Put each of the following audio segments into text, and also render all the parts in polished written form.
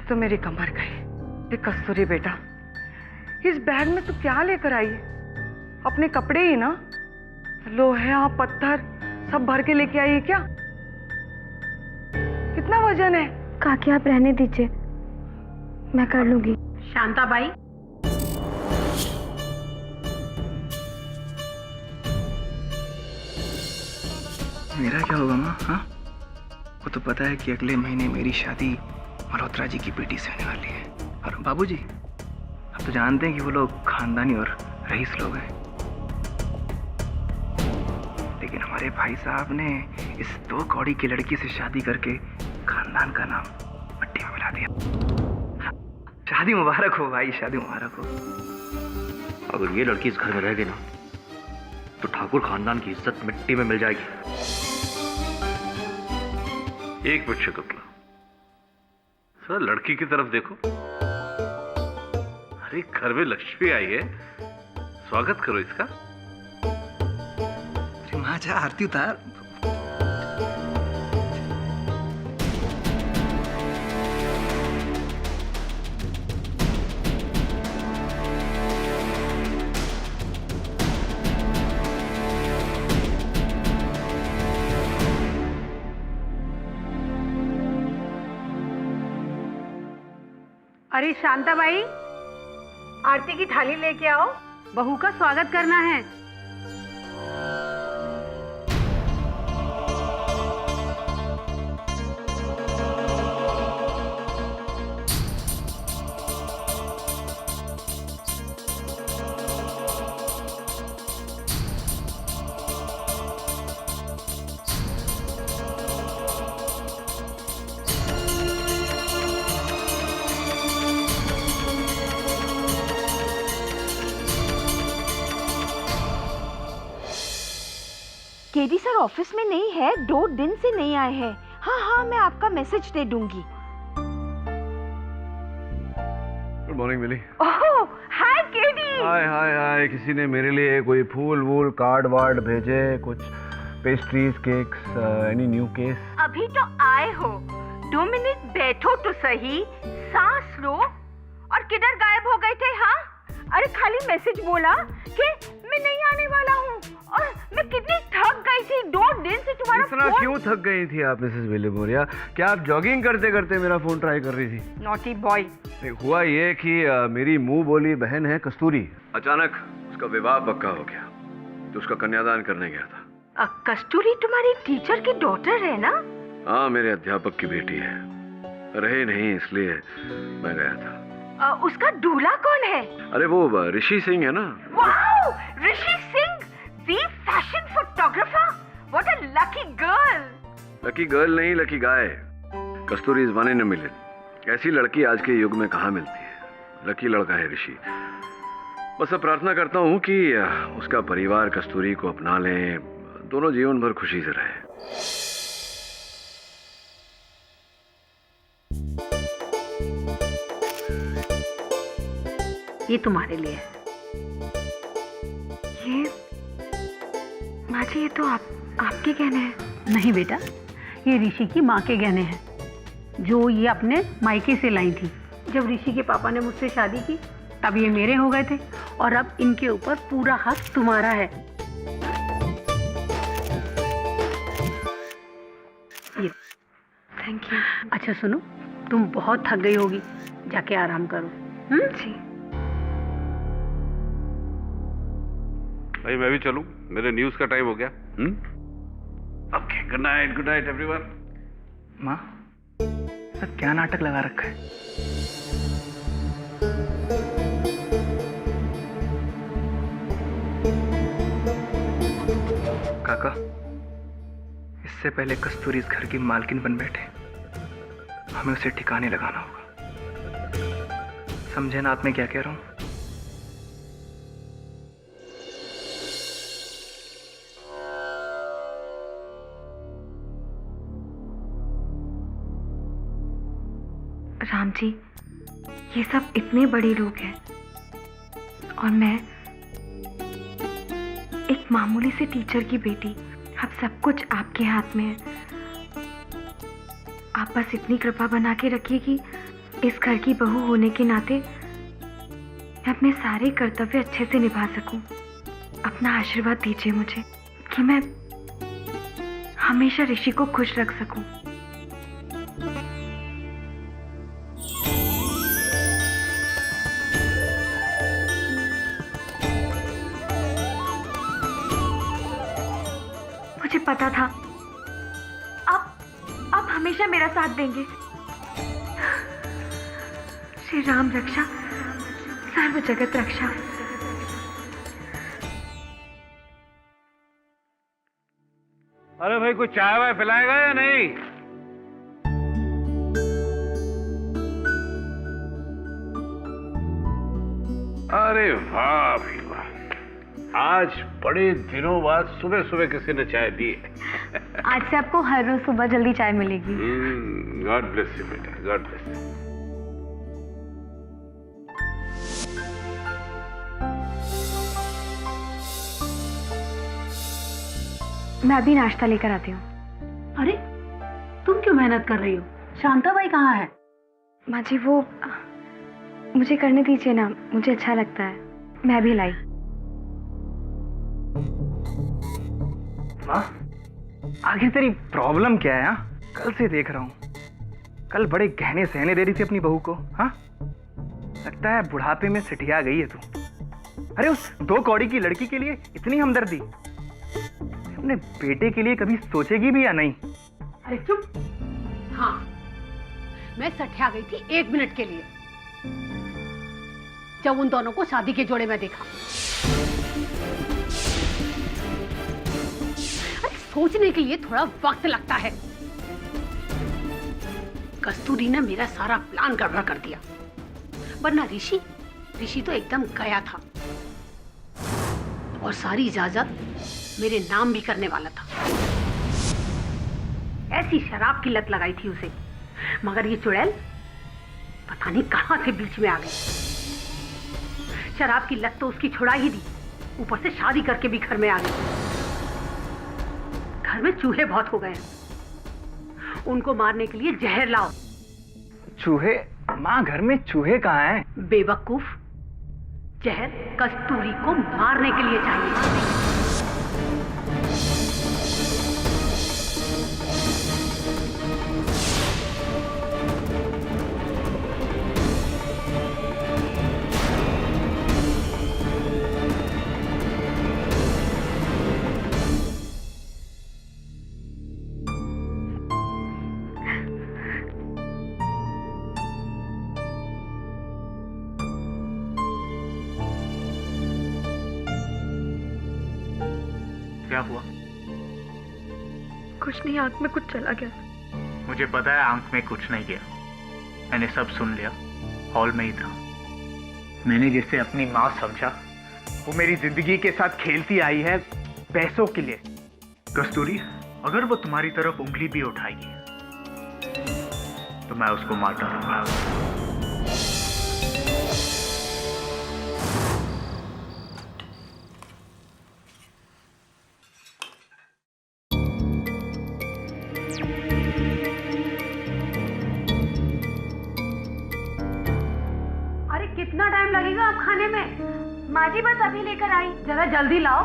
तो मेरी कमर गई। ये कस्तूरी बेटा, इस बैग में तू क्या लेकर आई? अपने कपड़े ही ना? लोहा पत्थर सब भर के लेके आई है क्या? कितना वजन है? काकी आप रहने दीजिए, मैं कर लूंगी। शांताबाई, मेरा क्या होगा माँ? हाँ, वो तो पता है कि अगले महीने मेरी शादी मल्होत्रा जी की बेटी से होने वाली है। और बाबूजी आप तो जानते हैं कि वो लोग खानदानी और रईस लोग हैं, लेकिन हमारे भाई साहब ने इस 2 कौड़ी की लड़की से शादी करके खानदान का नाम मिट्टी में मिला दिया। शादी मुबारक हो भाई, शादी मुबारक हो। अगर ये लड़की इस घर में रह गई ना तो ठाकुर खानदान की इज्जत मिट्टी में मिल जाएगी। एक मिनट शकुंतला, सर लड़की की तरफ देखो। अरे घर में लक्ष्मी आई है, स्वागत करो इसका। अरे माँ जा, आरती उतार। अरे शांताबाई, आरती की थाली लेके आओ, बहू का स्वागत करना है। केडी सर ऑफिस में नहीं है, 2 दिन से नहीं आए हैं। हाँ हाँ, मैं आपका मैसेज दे दूंगी। गुड मॉर्निंग मिली। ओह हाय केडी। हाय हाय हाय, किसी ने मेरे लिए कोई फूल वूल कार्ड वार्ड भेजे? कुछ pastries cakes, any new case? अभी तो आए हो, 2 मिनट बैठो तो सही, सांस लो। और किधर गायब हो गए थे? हाँ, अरे खाली मैसेज बोला कि मैं नहीं आने वाला हूँ, और मैं कितनी थक गई थी। 2 दिन से तुम्हारा इतना क्यों थक गई थी आप मिसेस विलिमोरिया? क्या आप जॉगिंग करते करते मेरा फोन ट्राई कर रही थी? Naughty boy. हुआ ये कि मेरी मुंह बोली बहन है कस्तूरी, अचानक उसका विवाह पक्का हो गया तो उसका कन्यादान करने गया था। कस्तूरी तुम्हारी टीचर की डॉटर है ना? हाँ, मेरे अध्यापक की बेटी है। रहे नहीं इसलिए मैं गया था। उसका दूल्हा कौन है? अरे वो ऋषि सिंह है ना। Wow, Rishi Singh, the fashion photographer. What a lucky girl. Lucky girl नहीं, lucky guy. Kasturi is one in a million. ऐसी लड़की आज के युग में कहाँ मिलती है। लकी लड़का है ऋषि। बस अब प्रार्थना करता हूँ कि उसका परिवार कस्तूरी को अपना ले, दोनों जीवन भर खुशी से रहे। ये तुम्हारे लिए है। ये माँ जी, ये तो आपके गहने हैं। नहीं बेटा, ये ऋषि की माँ के गहने हैं, जो ये अपने मायके से लाई थी। जब ऋषि के पापा ने मुझसे शादी की तब ये मेरे हो गए थे, और अब इनके ऊपर पूरा हक तुम्हारा है। ये थैंक यू। अच्छा सुनो, तुम बहुत थक गई होगी, जाके आराम करो। जी। भाई मैं भी चलूं, मेरे न्यूज का टाइम हो गया। Okay, good night everyone. माँ, सब क्या नाटक लगा रखा है? काका, इससे पहले कस्तूरी इस घर की मालकिन बन बैठे, हमें उसे ठिकाने लगाना होगा। समझे ना आप मैं क्या कह रहा हूँ? राम जी, ये सब इतने बड़े लोग हैं और मैं एक मामूली से टीचर की बेटी। अब सब कुछ आपके हाथ में है। आप बस इतनी कृपा बना के रखिए कि इस घर की बहू होने के नाते मैं अपने सारे कर्तव्य अच्छे से निभा सकूं। अपना आशीर्वाद दीजिए मुझे कि मैं हमेशा ऋषि को खुश रख सकूं। मुझे पता था आप हमेशा मेरा साथ देंगे। श्री राम रक्षा सर्व जगत रक्षा। अरे भाई कुछ चाय वाय पिलाएगा या नहीं? अरे वाह भाई वाह, आज बड़े दिनों बाद सुबह सुबह किसी ने चाय दी है। आज से आपको हर रोज सुबह जल्दी चाय मिलेगी। गॉड ब्लेस यू बेटा, गॉड ब्लेस यू। मैं अभी नाश्ता लेकर आती हूँ। अरे तुम क्यों मेहनत कर रही हो? शांताबाई कहाँ है? माँ जी वो मुझे करने दीजिए ना, मुझे अच्छा लगता है। मैं भी लाई। माँ, आखिर तेरी प्रॉब्लम क्या है? हाँ, कल से देख रहा हूँ। कल बड़े गहने सहने दे रही थी अपनी बहू को। हाँ, लगता है बुढ़ापे में सिटिया गई है तू। अरे उस 2 कौड़ी की लड़की के लिए इतनी हमदर्दी अपने बेटे के लिए कभी सोचेगी भी या नहीं? अरे चुप। हाँ, मैं सठिया गई थी 1 मिनट के लिए, जब उन दोनों को शादी के जोड़े में देखा। अरे सोचने के लिए थोड़ा वक्त लगता है। कस्तूरी ने मेरा सारा प्लान गड़बड़ कर दिया, वरना ऋषि तो एकदम गया था और सारी इजाजत मेरे नाम भी करने वाला था। ऐसी शराब की लत लगाई थी उसे, मगर ये चुड़ैल पता नहीं कहां से बीच में आ गई। शराब की लत तो उसकी छुड़ा ही दी, ऊपर से शादी करके भी घर में आ गई। घर में चूहे बहुत हो गए हैं, उनको मारने के लिए जहर लाओ। चूहे? माँ, घर में चूहे कहाँ हैं? बेवकूफ, जहर कस्तूरी को मारने के लिए चाहिए। क्या हुआ? कुछ नहीं, आंख में कुछ चला गया। मुझे पता है आंख में कुछ नहीं गया, मैंने सब सुन लिया। हॉल में ही था। मैंने जिसे अपनी माँ समझा, वो मेरी जिंदगी के साथ खेलती आई है पैसों के लिए। कस्तूरी, अगर वो तुम्हारी तरफ उंगली भी उठाएगी तो मैं उसको मारता रहूंगा। कितना टाइम लगेगा आप खाने में? माँ जी बस अभी लेकर आई। जरा जल्दी लाओ।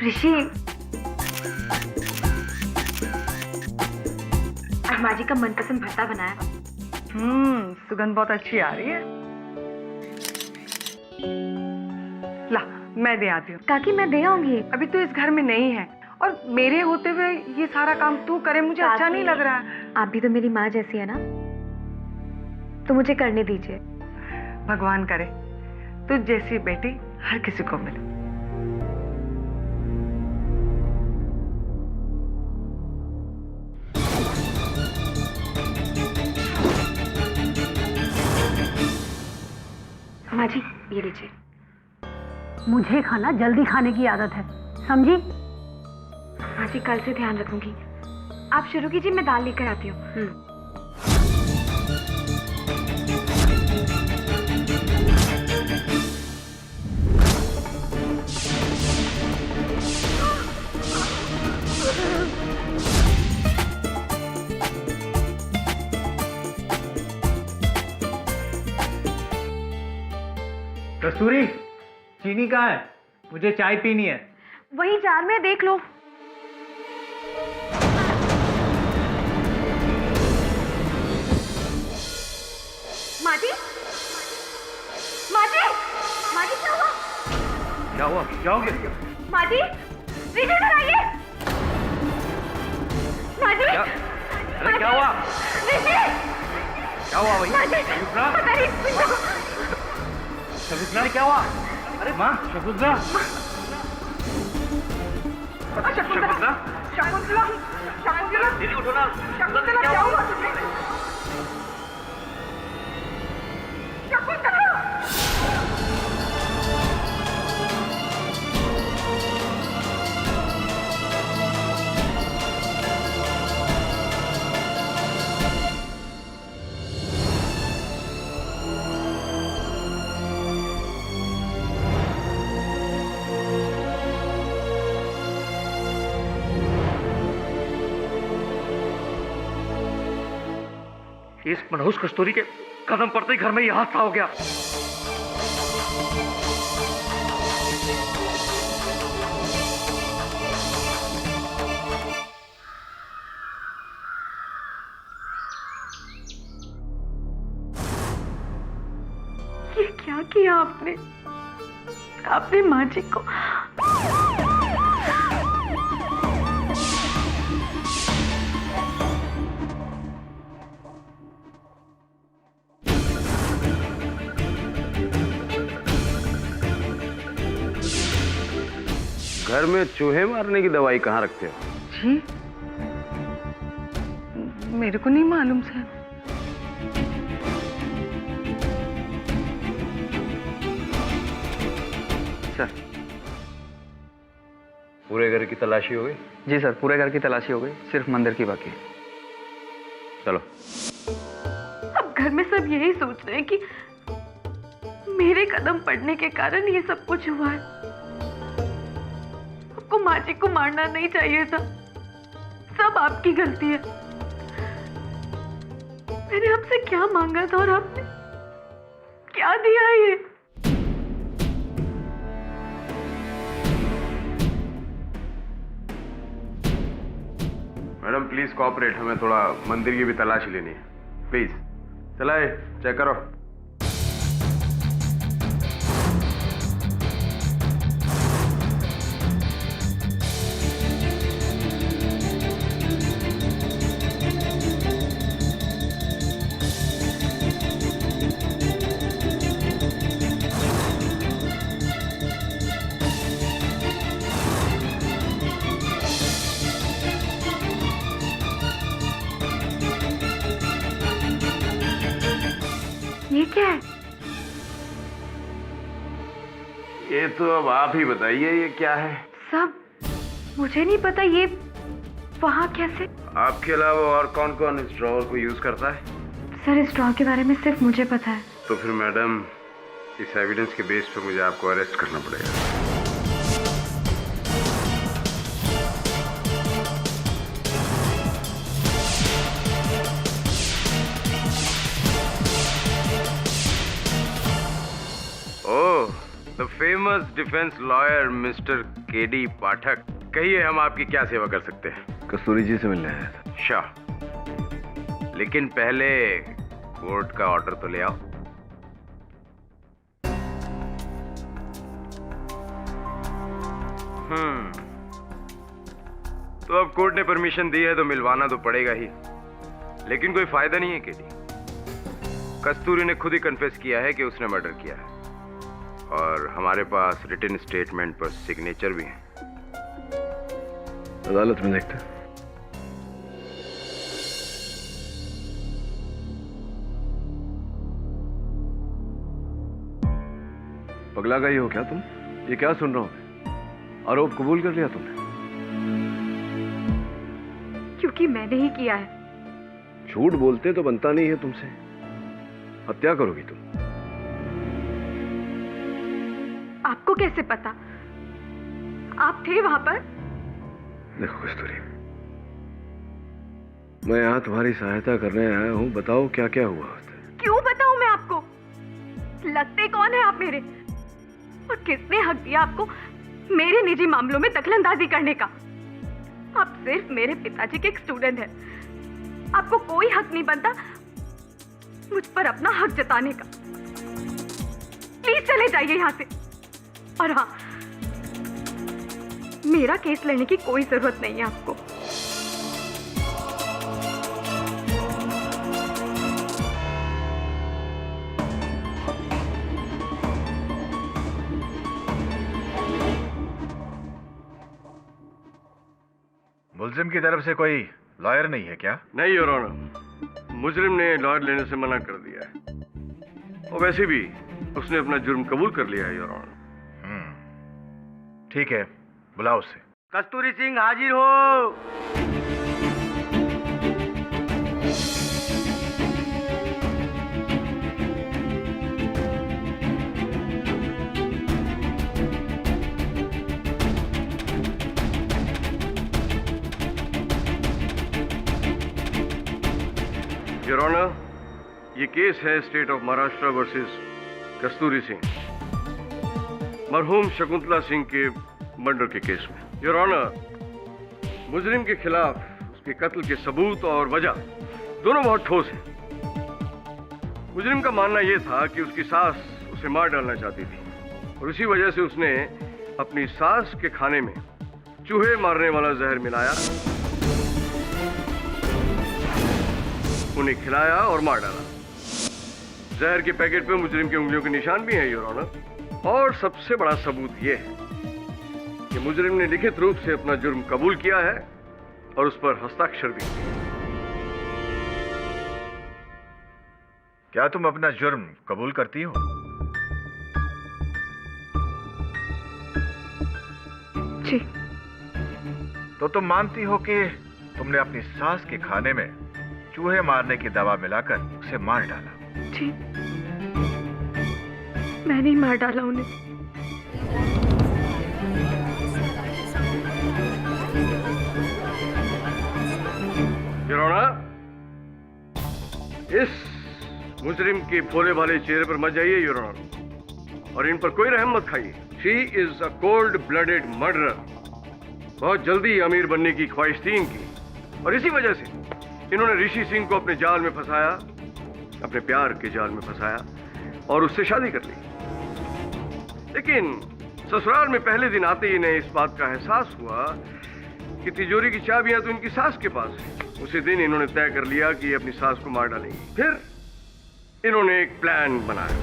ऋषि, आज माँ जी का मनपसंद भरता बनाया। सुगंध बहुत अच्छी आ रही है। ला, मैं दे आती हूँ। काकी मैं दे आऊंगी। अभी तू इस घर में नहीं है और मेरे होते हुए ये सारा काम तू करे, मुझे अच्छा नहीं लग रहा है। आप भी तो मेरी माँ जैसी है ना, तो मुझे करने दीजिए। भगवान करे तुझ जैसी बेटी हर किसी को मिले। माँ जी ये लीजिए। मुझे खाना जल्दी खाने की आदत है, समझी? माँ जी कल से ध्यान रखूंगी। आप शुरू कीजिए, मैं दाल लेकर आती हूँ। कस्तूरी, चीनी कहाँ है? मुझे चाय पीनी है। वही जार में देख लो। माजी, माजी, माजी क्या हुआ? क्या हुआ? क्या हो गया? माजी, ऋषि इधर आइए। माजी, क्या? अरे क्या हुआ? ऋषि, क्या हुआ भाई? माजी, शकुंतला? पता नहीं शकुंतला क्या हुआ? अरे माँ, शकुंतला? शकुंतला? शकुंतला, शकुंतला, दीदी उठो ना। शकुंतला क्या हुआ तुझे? शकुंतला! इस मनहूस कस्तूरी के कदम पड़ते ही घर में ये हादसा हो गया। ये क्या किया आपने? आपने माँ जी को घर में चूहे मारने की दवाई कहाँ रखते हो? जी, मेरे को नहीं मालूम सर। सर। पूरे घर की तलाशी हो गई? जी सर, पूरे घर की तलाशी हो गई, सिर्फ मंदिर की बाकी है। चलो। अब घर में सब यही सोच रहे हैं कि मेरे कदम पड़ने के कारण ये सब कुछ हुआ है। आपको माँ जी को मारना नहीं चाहिए था, सब आपकी गलती है। मैंने आपसे क्या मांगा था और आपने क्या दिया ये? मैडम प्लीज कोऑपरेट, हमें थोड़ा मंदिर की भी तलाशी लेनी है, प्लीज। चलाए, चेक करो। ये क्या है? ये तो अब आप ही बताइए, ये क्या है? सब मुझे नहीं पता, ये वहाँ कैसे? आपके अलावा और कौन कौन इस ड्रॉवर को यूज करता है? सर, इस ड्रॉ के बारे में सिर्फ मुझे पता है। तो फिर मैडम, इस एविडेंस के बेस पर मुझे आपको अरेस्ट करना पड़ेगा। Oh, the famous defence lawyer mister KD Pathak. कहिए, हम आपकी क्या सेवा कर सकते हैं? कस्तूरी जी से मिलने आया था। शाह, लेकिन पहले कोर्ट का ऑर्डर तो ले आओ। तो अब कोर्ट ने परमिशन दी है तो मिलवाना तो पड़ेगा ही, लेकिन कोई फायदा नहीं है केडी। कस्तूरी ने खुद ही कन्फेस किया है कि उसने मर्डर किया है, और हमारे पास रिटन स्टेटमेंट पर सिग्नेचर भी है। अदालत में देखते हैं। पगला गई हो क्या तुम? ये क्या सुन रहा हूं मैं? आरोप कबूल कर लिया तुमने? क्योंकि मैंने ही किया है। झूठ बोलते तो बनता नहीं है तुमसे। हत्या करोगी तुम। आपको कैसे पता? आप थे वहां पर? देखो कस्तूरी, मैं यहाँ तुम्हारी सहायता करने आया हूँ। बताओ क्या क्या हुआ? क्यों बताऊं मैं आपको? लगते कौन है आप मेरे? और किसने हक दिया आपको मेरे निजी मामलों में दखलंदाजी करने का? आप सिर्फ मेरे पिताजी के एक स्टूडेंट हैं। आपको कोई हक नहीं बनता मुझ पर अपना हक जताने का। प्लीज चले जाइए यहाँ से। और हाँ, मेरा केस लड़ने की कोई जरूरत नहीं है आपको। मुलजिम की तरफ से कोई लॉयर नहीं है क्या? नहीं योर ऑनर, मुजरिम ने लॉयर लेने से मना कर दिया है और वैसे भी उसने अपना जुर्म कबूल कर लिया है योर ऑनर। ठीक है, बुलाओ उसे। कस्तूरी सिंह हाजिर हो। योर ऑनर, ये केस है स्टेट ऑफ महाराष्ट्र वर्सेस कस्तूरी सिंह, मरहूम शकुंतला सिंह के मर्डर के केस में। योर ऑनर, मुजरिम के खिलाफ उसके कत्ल के सबूत और वजह दोनों बहुत ठोस हैं। मुजरिम का मानना यह था कि उसकी सास उसे मार डालना चाहती थी और इसी वजह से उसने अपनी सास के खाने में चूहे मारने वाला जहर मिलाया, उन्हें खिलाया और मार डाला। जहर के पैकेट पे मुजरिम की उंगलियों के निशान भी हैं योर ऑनर। और सबसे बड़ा सबूत यह है कि मुजरिम ने लिखित रूप से अपना जुर्म कबूल किया है और उस पर हस्ताक्षर भी किया। क्या तुम अपना जुर्म कबूल करती हो? जी। तो तुम मानती हो कि तुमने अपनी सास के खाने में चूहे मारने की दवा मिलाकर उसे मार डाला? जी, मैंने ही मार डाला उन्हें। योर ऑनर, इस मुजरिम के भोले भाले चेहरे पर मत जाइए योर ऑनर, और इन पर कोई रहम मत खाइए। She is a cold blooded murderer. बहुत जल्दी अमीर बनने की ख्वाहिश थी इनकी और इसी वजह से इन्होंने ऋषि सिंह को अपने जाल में फंसाया, अपने प्यार के जाल में फंसाया और उससे शादी कर ली। लेकिन ससुराल में पहले दिन आते ही इन्हें इस बात का एहसास हुआ कि तिजोरी की चाबियां तो इनकी सास के पास है। उसी दिन इन्होंने तय कर लिया कि अपनी सास को मार डालेंगे। फिर इन्होंने एक प्लान बनाया,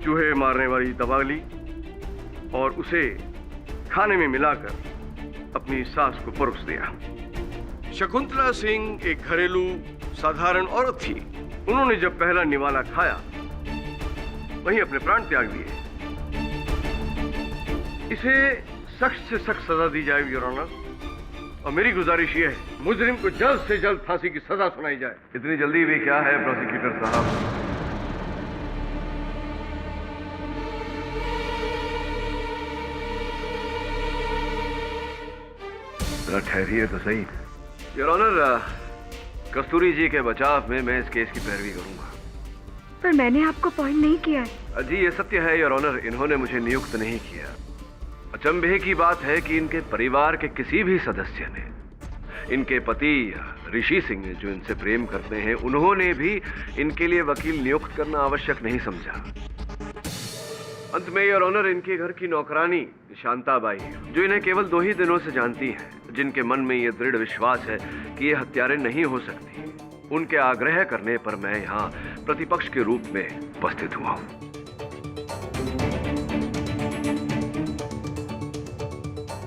चूहे मारने वाली दवा ली और उसे खाने में मिलाकर अपनी सास को परोस दिया। शकुंतला सिंह एक घरेलू साधारण औरत थी। उन्होंने जब पहला निवाला खाया वहीं अपने प्राण त्याग दिए। इसे सख्त से सख्त सजा दी जाए योर ऑनर, और मेरी गुजारिश यह है मुजरिम को जल्द से जल्द फांसी की सजा सुनाई जाए। इतनी जल्दी भी क्या है प्रोसिक्यूटर साहब? जरा ठहरिए तो सही। योर ऑनर, कस्तूरी जी के बचाव में मैं इस केस की पैरवी करूंगा। पर मैंने आपको पॉइंट नहीं किया है। जी ये सत्य है योर ऑनर, इन्होंने मुझे नियुक्त नहीं किया। अचंभे की बात है कि इनके परिवार के किसी भी सदस्य ने, इनके पति ऋषि सिंह जो इनसे प्रेम करते हैं, उन्होंने भी इनके लिए वकील नियुक्त करना आवश्यक नहीं समझा। अंत में योर ऑनर, इनके घर की नौकरानी शांताबाई, जो इन्हें केवल 2 ही दिनों से जानती हैं, जिनके मन में यह दृढ़ विश्वास है कि ये हत्यारे नहीं हो सकती, उनके आग्रह करने पर मैं यहाँ प्रतिपक्ष के रूप में उपस्थित हुआ हूँ।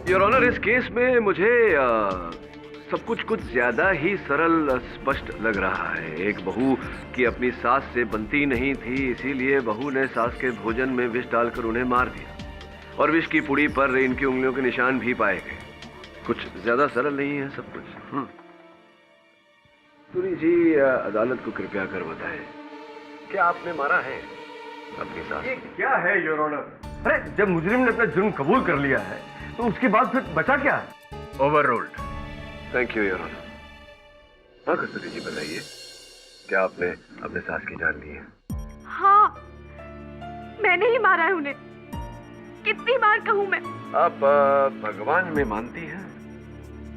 योर ऑनर, इस केस में मुझे सब कुछ ज्यादा ही सरल स्पष्ट लग रहा है। एक बहू की अपनी सास से बनती नहीं थी, इसीलिए बहू ने सास के भोजन में विष डालकर उन्हें मार दिया और विष की पुड़ी पर इनकी उंगलियों के निशान भी पाए गए। कुछ ज्यादा सरल नहीं है सब कुछ। कस्तूरी जी, अदालत को कृपया कर बताएं, क्या आपने मारा है अपनी सास? ये क्या है योर ऑनर? अरे जब मुजरिम ने अपना जुर्म कबूल कर लिया है तो उसके बाद फिर बचा क्या? Overruled. Thank you your honour. हाँ कस्तूरी जी, बताइए, क्या आपने अपने सास की जान ली है? हाँ, मैंने ही मारा है उन्हें। कितनी बार कहूँ मैं? आप भगवान में मानती हैं?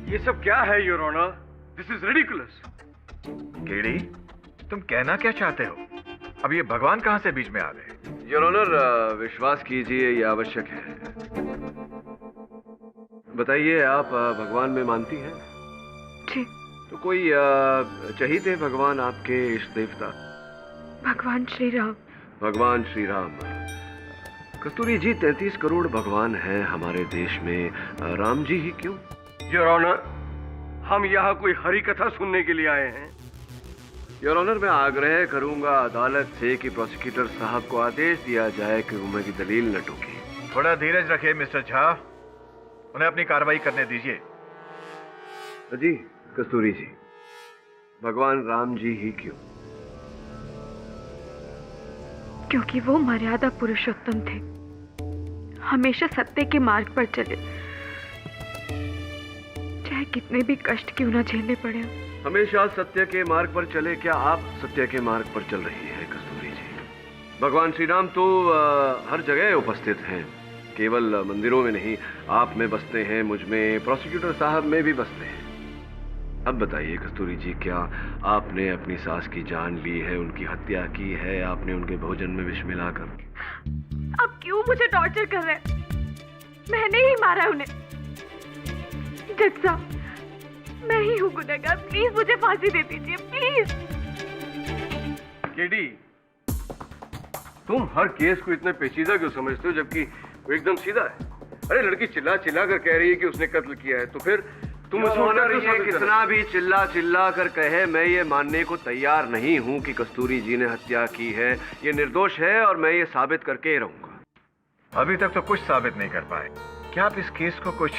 ये सब क्या है your honour? This is ridiculous. KD, तुम कहना क्या चाहते हो? अब ये भगवान कहाँ से बीच में आ गए? योर ऑनर, विश्वास कीजिए ये आवश्यक है। बताइए, आप भगवान में मानती हैं? जी। तो कोई चाहिए थे भगवान आपके इष्ट देवता? भगवान श्री राम। भगवान श्री राम। कस्तूरी जी, 33 करोड़ भगवान हैं हमारे देश में, राम जी ही क्यों? योर ऑनर, हम यहाँ कोई हरी कथा सुनने के लिए आए हैं। योर ऑनर, मैं आग्रह करूंगा अदालत से कि प्रोसिक्यूटर साहब को आदेश दिया जाए कि वो मेरी दलील न टोके। थोड़ा धीरज रखिए मिस्टर झा, उन्हें अपनी कार्रवाई करने दीजिए। जी कस्तूरी जी, भगवान राम जी ही क्यों? क्योंकि वो मर्यादा पुरुषोत्तम थे, हमेशा सत्य के मार्ग पर चले, चाहे कितने भी कष्ट क्यों ना झेलने पड़े। हमेशा सत्य के मार्ग पर चले। क्या आप सत्य के मार्ग पर चल रही हैं कस्तूरी जी? भगवान श्री राम तो हर जगह उपस्थित हैं, केवल मंदिरों में नहीं, आप में बसते हैं, मुझ में, प्रोसिक्यूटर साहब में भी बसते हैं। अब बताइए कस्तूरी जी, क्या आपने अपनी सास की जान ली है, उनकी हत्या की है आपने उनके भोजन में विष मिलाकर? अब क्यों मुझे टॉर्चर कर रहे हैं? मैंने ही मारा उन्हें। जज साहब, मैं ही हूँ गुनहगार, प्लीज मुझे फांसी दे दीजिए, प्लीज। केडी, तुम हर केस को इतने पेचीदा क्यों समझते हो, जबकि वो एकदम सीधा है? अरे लड़की चिल्ला चिल्ला कर कह रही है कि उसने कत्ल किया है, तो फिर तुम कितना भी चिल्ला चिल्ला कर कहे, मैं ये मानने को तैयार नहीं हूँ कि कस्तूरी जी ने हत्या की है। ये निर्दोष है और मैं ये साबित करके ही रहूंगा। अभी तक तो कुछ साबित नहीं कर पाए। क्या आप इस केस को कुछ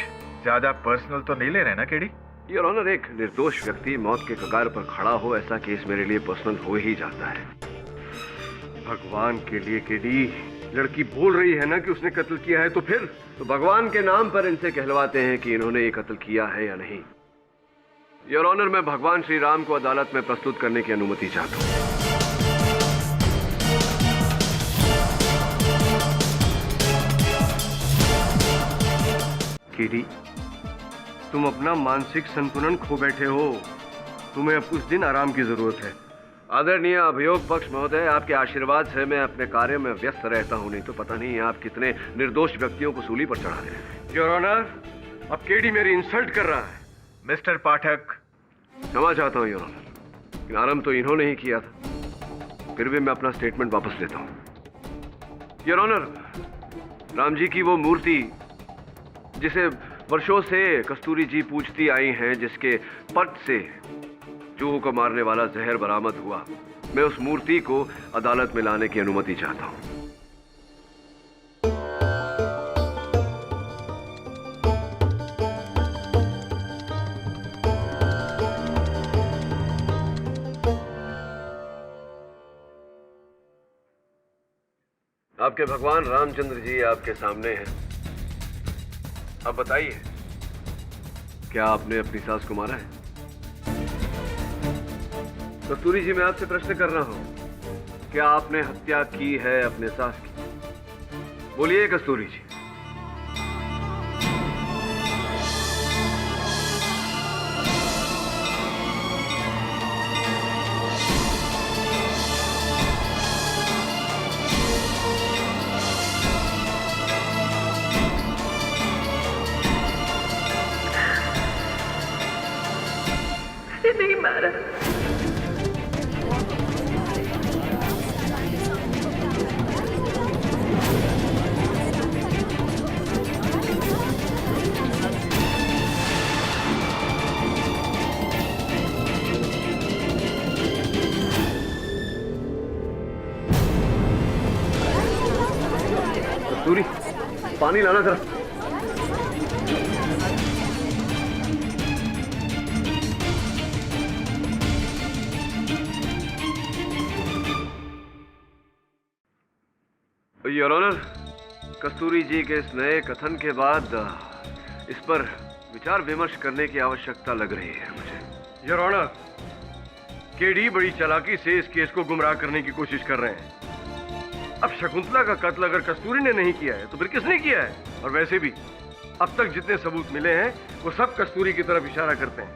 ज्यादा पर्सनल तो नहीं ले रहे ना केडी? योर ऑनर, एक निर्दोष व्यक्ति मौत के कगार पर खड़ा हो, ऐसा केस मेरे लिए पर्सनल हो ही जाता है। भगवान के लिए केडी, लड़की बोल रही है ना कि उसने कत्ल किया है, तो फिर तो भगवान के नाम पर इनसे कहलवाते हैं कि इन्होंने ये कत्ल किया है या नहीं। योर ऑनर, मैं भगवान श्री राम को अदालत में प्रस्तुत करने की अनुमति चाहता हूँ। केडी, तुम अपना मानसिक संतुलन खो बैठे हो, तुम्हें अब कुछ दिन आराम की जरूरत है। आदरणीय अभियोग पक्ष महोदय, आपके आशीर्वाद से मैं अपने कार्य में व्यस्त रहता हूँ, नहीं तो पता नहीं आप कितने निर्दोष व्यक्तियों को सूली पर चढ़ा रहे हैं। योर ऑनर, अब केडी मेरी इंसल्ट कर रहा है। मिस्टर पाठक, क्षमा चाहता हूँ योर ऑनर, आरंभ तो इन्होंने ही किया था, फिर भी मैं अपना स्टेटमेंट वापस लेता हूँ। योर ऑनर, राम जी की वो मूर्ति जिसे वर्षों से कस्तूरी जी पूजती आई हैं, जिसके पट से चूहों को मारने वाला जहर बरामद हुआ, मैं उस मूर्ति को अदालत में लाने की अनुमति चाहता हूं। आपके भगवान रामचंद्र जी आपके सामने हैं। अब बताइए, क्या आपने अपनी सास को मारा है? कस्तूरी जी, मैं आपसे प्रश्न कर रहा हूं, क्या आपने हत्या की है अपने सास की? बोलिए कस्तूरी जी। नहीं मारा। कस्तूरी, पानी लाना जरा। योर ऑनर, कस्तूरी जी के इस नए कथन के बाद इस पर विचार विमर्श करने की आवश्यकता लग रही है मुझे। योर ऑनर, केडी बड़ी चालाकी से इस केस को गुमराह करने की कोशिश कर रहे हैं। अब शकुंतला का कत्ल अगर कस्तूरी ने नहीं किया है तो फिर किसने किया है? और वैसे भी अब तक जितने सबूत मिले हैं वो सब कस्तूरी की तरफ इशारा करते हैं।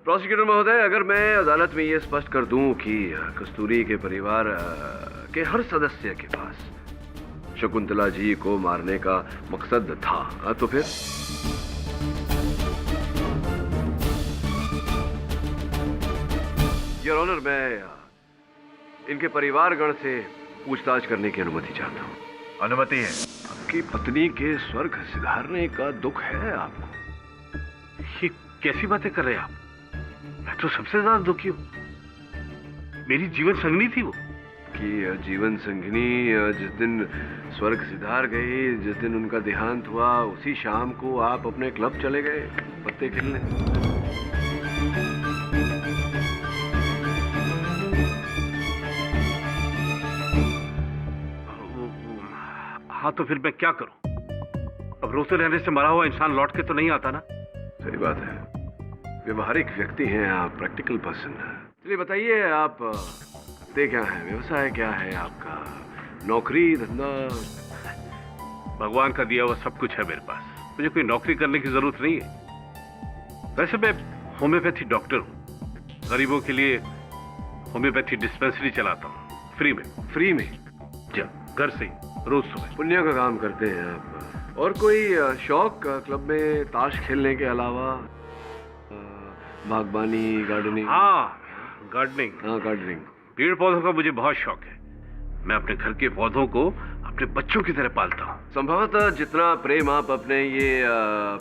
प्रोसिक्यूटर महोदय, अगर मैं अदालत में ये स्पष्ट कर दूं कि कस्तूरी के परिवार के हर सदस्य के पास शकुंतला जी को मारने का मकसद था, तो फिर योर ऑनर, मैं इनके परिवारगण से पूछताछ करने की अनुमति चाहता हूँ। अनुमति है। आपकी पत्नी के स्वर्ग सिधारने का दुख है आपको? ये कैसी बातें कर रहे हैं आप? मैं तो सबसे ज्यादा दुखी हूँ। मेरी जीवन संगनी थी वो। कि जीवन संगिनी जिस दिन स्वर्ग सिधार गई, जिस दिन उनका देहांत हुआ, उसी शाम को आप अपने क्लब चले गए पत्ते खेलने। हाँ, तो फिर मैं क्या करूं? अब रोते रहने से मरा हुआ इंसान लौट के तो नहीं आता ना। सही बात है, व्यवहारिक व्यक्ति हैं आप, प्रैक्टिकल पर्सन है। चलिए बताइए, आप करते क्या हैं? व्यवसाय क्या है आपका? नौकरी, धंधा? भगवान का दिया हुआ सब कुछ है मेरे पास, मुझे कोई नौकरी करने की जरूरत नहीं है। वैसे मैं होम्योपैथी डॉक्टर हूँ, गरीबों के लिए होम्योपैथी डिस्पेंसरी चलाता हूँ, फ्री में। फ्री में? जी, घर से ही, रोज सुबह। पुण्य का काम करते हैं आप। और कोई शौक क्लब में ताश खेलने के अलावा? बागबानी, गार्डनिंग? हाँ, गार्डनिंग। हाँ, गार्डनिंग। पेड़ पौधों का मुझे बहुत शौक है। मैं अपने घर के पौधों को अपने बच्चों की तरह पालता हूँ। संभवतः जितना प्रेम आप अपने ये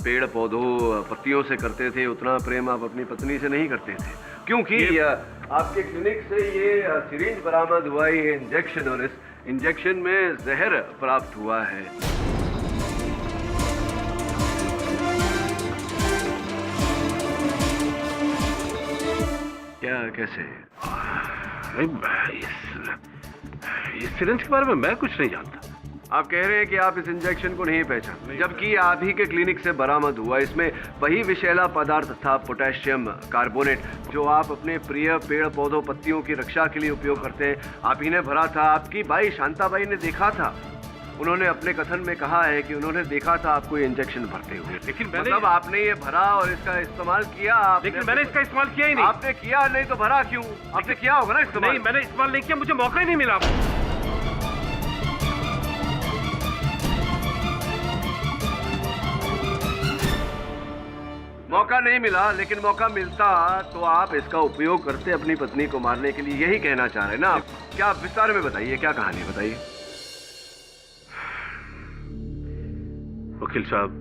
पेड़ पौधों पत्तियों से करते थे, उतना प्रेम आप अपनी पत्नी से नहीं करते थे, क्योंकि आपके क्लिनिक से ये सिरिंज बरामद हुआ, ये इंजेक्शन, और इस इंजेक्शन में जहर प्राप्त हुआ है। क्या, कैसे? इस सिरिंज के बारे में मैं कुछ नहीं जानता। आप कह रहे हैं कि आप इस इंजेक्शन को नहीं पहचानते, जबकि आप ही के क्लिनिक से बरामद हुआ इसमें वही विषैला पदार्थ था, पोटेशियम कार्बोनेट, जो आप अपने प्रिय पेड़ पौधों पत्तियों की रक्षा के लिए उपयोग करते हैं। आप ही ने भरा था। आपकी बाई शांताबाई ने देखा था। उन्होंने अपने कथन में कहा है कि उन्होंने देखा था आपको ये इंजेक्शन भरते हुए। लेकिन मतलब आपने ये भरा और इसका इस्तेमाल किया। लेकिन मैंने इसका इस्तेमाल किया ही नहीं। आपने किया नहीं तो भरा क्यों? आपने किया होगा ना इस्तेमाल। नहीं, मैंने इस्तेमाल नहीं किया, मुझे मौका ही नहीं मिला। मौका नहीं मिला, लेकिन मौका मिलता तो आप इसका उपयोग करते अपनी पत्नी को मारने के लिए। यही कहना चाह रहे हैं ना आप? क्या विस्तार में बताइए, क्या कहानी बताइए। वकील साहब,